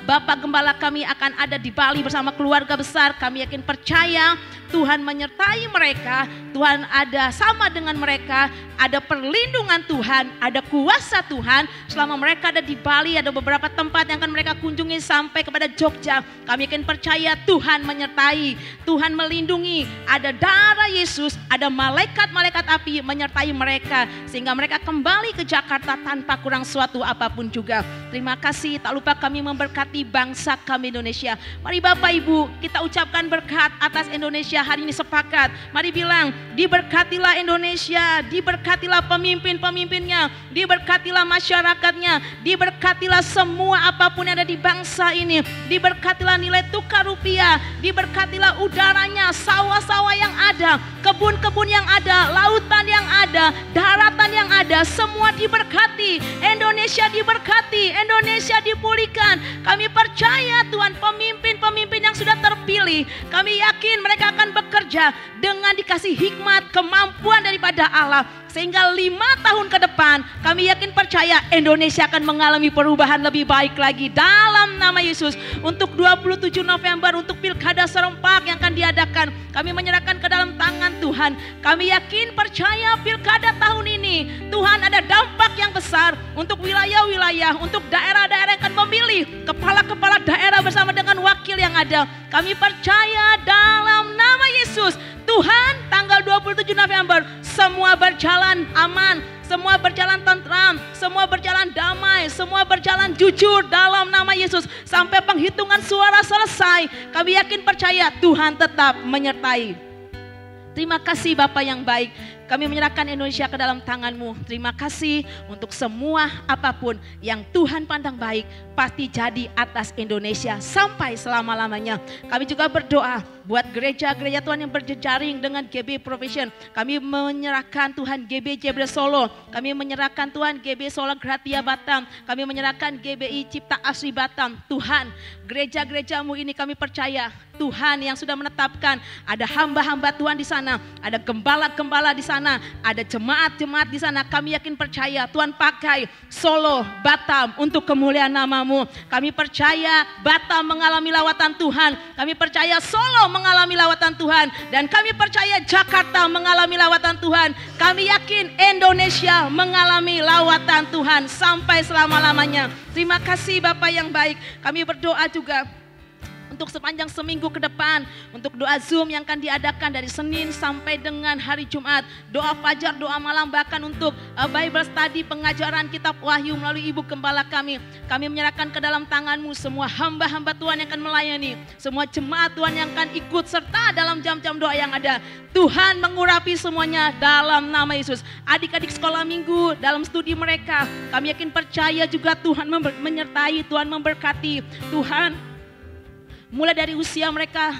Bapak Gembala kami akan ada di Bali bersama keluarga besar. Kami yakin percaya Tuhan menyertai mereka, Tuhan ada sama dengan mereka, ada perlindungan Tuhan, ada kuasa Tuhan. Selama mereka ada di Bali, ada beberapa tempat yang akan mereka kunjungi sampai kepada Jogja. Kami akan percaya Tuhan menyertai, Tuhan melindungi, ada darah Yesus, ada malaikat-malaikat api menyertai mereka, sehingga mereka kembali ke Jakarta tanpa kurang suatu apapun juga. Terima kasih. Tak lupa kami memberkati bangsa kami Indonesia. Mari Bapak Ibu kita ucapkan berkat atas Indonesia hari ini, sepakat. Mari bilang, diberkatilah Indonesia, diberkatilah pemimpin-pemimpinnya, diberkatilah masyarakatnya, diberkatilah semua apapun yang ada di bangsa ini, diberkatilah nilai tukar rupiah, diberkatilah udaranya, sawah-sawah yang ada, kebun-kebun yang ada, lautan yang ada, daratan yang ada, semua diberkati. Indonesia diberkati, Indonesia dipulihkan. Kami percaya Tuhan, pemimpin-pemimpin yang sudah terpilih, kami yakin mereka akan bekerja dengan dikasih hikmat, kemampuan daripada Allah, sehingga 5 tahun ke depan kami yakin percaya Indonesia akan mengalami perubahan lebih baik lagi dalam nama Yesus. Untuk 27 November untuk Pilkada Serempak yang akan diadakan, kami menyerahkan ke dalam tangan Tuhan. Kami yakin percaya Pilkada tahun ini Tuhan ada dampak yang besar untuk wilayah-wilayah, untuk daerah-daerah yang akan memilih kepala-kepala daerah bersama dengan wakil yang ada. Kami percaya dalam nama Yesus, Tuhan tanggal 27 November semua berjalan aman, semua berjalan tentram, semua berjalan damai, semua berjalan jujur dalam nama Yesus. Sampai penghitungan suara selesai, kami yakin percaya Tuhan tetap menyertai. Terima kasih Bapa yang baik. Kami menyerahkan Indonesia ke dalam tangan-Mu. Terima kasih untuk semua apapun yang Tuhan pandang baik pasti jadi atas Indonesia sampai selama-lamanya. Kami juga berdoa buat gereja-gereja Tuhan yang berjejaring dengan GBI Profession. Kami menyerahkan Tuhan GBI Jebre Solo. Kami menyerahkan Tuhan GBI Solo Gratia Batam. Kami menyerahkan GBI Cipta Asri Batam. Tuhan, gereja-gereja-Mu ini kami percaya Tuhan yang sudah menetapkan ada hamba-hamba Tuhan di sana, ada gembala-gembala di sana, ada jemaat-jemaat di sana. Kami yakin percaya Tuhan pakai Solo, Batam untuk kemuliaan nama-Mu. Kami percaya Batam mengalami lawatan Tuhan, kami percaya Solo mengalami lawatan Tuhan, dan kami percaya Jakarta mengalami lawatan Tuhan. Kami yakin Indonesia mengalami lawatan Tuhan sampai selama-lamanya. Terima kasih Bapak yang baik. Kami berdoa juga untuk sepanjang seminggu ke depan, untuk doa Zoom yang akan diadakan dari Senin sampai dengan hari Jumat, doa fajar, doa malam, bahkan untuk Bible study, pengajaran kitab Wahyu melalui Ibu Gembala kami. Kami menyerahkan ke dalam tangan-Mu semua hamba-hamba Tuhan yang akan melayani, semua jemaat Tuhan yang akan ikut serta dalam jam-jam doa yang ada. Tuhan mengurapi semuanya dalam nama Yesus. Adik-adik sekolah minggu dalam studi mereka, kami yakin percaya juga Tuhan menyertai, Tuhan memberkati, Tuhan mulai dari usia mereka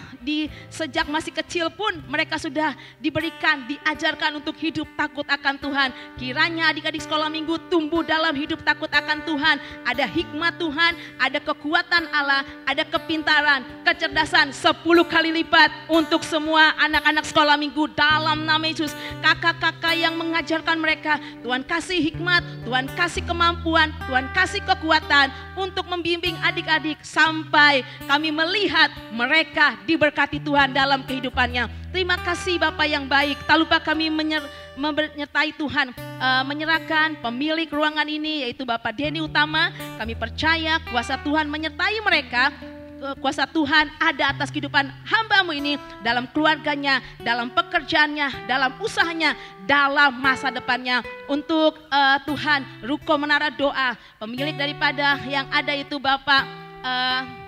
sejak masih kecil pun mereka sudah diberikan, diajarkan untuk hidup takut akan Tuhan. Kiranya adik-adik sekolah minggu tumbuh dalam hidup takut akan Tuhan. Ada hikmat Tuhan, ada kekuatan Allah, ada kepintaran, kecerdasan 10 kali lipat untuk semua anak-anak sekolah minggu dalam nama Yesus. Kakak-kakak yang mengajarkan mereka, Tuhan kasih hikmat, Tuhan kasih kemampuan, Tuhan kasih kekuatan untuk membimbing adik-adik sampai kami melihat mereka diberkati Tuhan dalam kehidupannya. Terima kasih Bapak yang baik. Tak lupa kami menyertai Tuhan, menyerahkan pemilik ruangan ini yaitu Bapak Denny Utama. Kami percaya kuasa Tuhan menyertai mereka. Kuasa Tuhan ada atas kehidupan hamba-Mu ini, dalam keluarganya, dalam pekerjaannya, dalam usahanya, dalam masa depannya. Untuk Tuhan, Ruko Menara Doa, pemilik daripada yang ada itu Bapak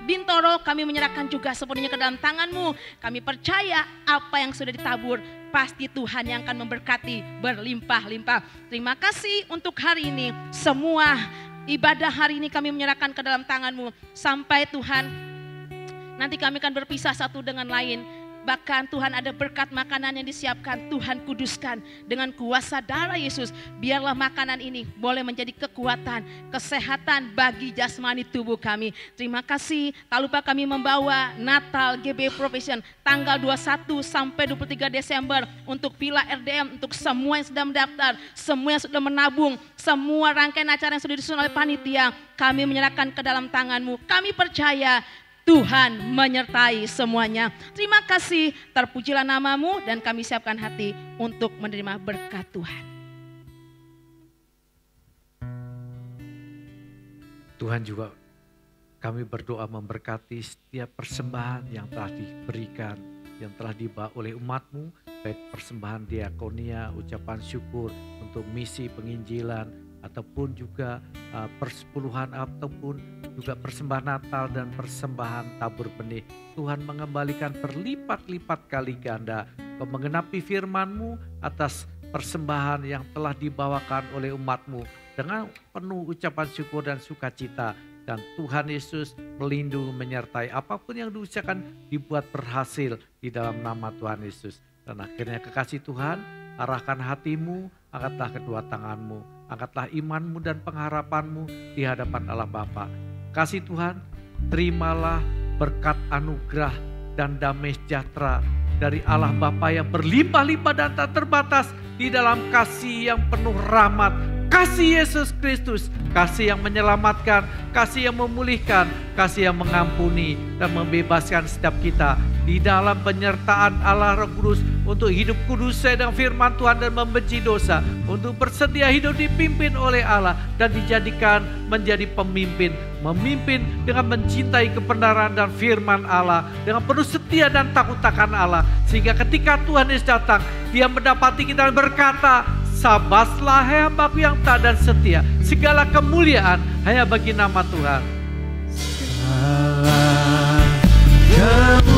Bintoro, kami menyerahkan juga sepenuhnya ke dalam tangan-Mu. Kami percaya apa yang sudah ditabur, pasti Tuhan yang akan memberkati berlimpah-limpah. Terima kasih untuk hari ini. Semua ibadah hari ini kami menyerahkan ke dalam tangan-Mu. Sampai Tuhan nanti kami akan berpisah satu dengan lain. Bahkan Tuhan ada berkat makanan yang disiapkan, Tuhan kuduskan dengan kuasa darah Yesus. Biarlah makanan ini boleh menjadi kekuatan, kesehatan bagi jasmani tubuh kami. Terima kasih. Tak lupa kami membawa Natal GB Profession tanggal 21 sampai 23 Desember untuk Villa RDM, untuk semua yang sudah mendaftar, semua yang sudah menabung, semua rangkaian acara yang sudah disusun oleh panitia. Kami menyerahkan ke dalam tangan-Mu. Kami percaya Tuhan menyertai semuanya. Terima kasih, terpujilah nama-Mu dan kami siapkan hati untuk menerima berkat Tuhan. Tuhan juga kami berdoa memberkati setiap persembahan yang telah diberikan, yang telah dibawa oleh umat-Mu, baik persembahan diakonia, ucapan syukur untuk misi penginjilan, ataupun juga persepuluhan, ataupun juga persembahan Natal dan persembahan tabur benih. Tuhan mengembalikan berlipat-lipat kali ganda. Kau menggenapi firman-Mu atas persembahan yang telah dibawakan oleh umat-Mu dengan penuh ucapan syukur dan sukacita. Dan Tuhan Yesus melindungi, menyertai apapun yang diusahakan dibuat berhasil di dalam nama Tuhan Yesus. Dan akhirnya kekasih Tuhan, arahkan hatimu, angkatlah kedua tanganmu, angkatlah imanmu dan pengharapanmu di hadapan Allah Bapa. Kasih Tuhan, terimalah berkat anugerah dan damai sejahtera dari Allah Bapa yang berlimpah-limpah dan tak terbatas di dalam kasih yang penuh rahmat. Kasih Yesus Kristus, kasih yang menyelamatkan, kasih yang memulihkan, kasih yang mengampuni dan membebaskan setiap kita di dalam penyertaan Allah Roh Kudus untuk hidup kudus dengan firman Tuhan dan membenci dosa, untuk bersedia hidup dipimpin oleh Allah dan dijadikan menjadi pemimpin, memimpin dengan mencintai kebenaran dan firman Allah, dengan penuh setia dan takut akan Allah, sehingga ketika Tuhan Yesus datang, Dia mendapati kita dan berkata, sabaslah hai hambaku yang taat dan setia, segala kemuliaan hanya bagi nama Tuhan. Segala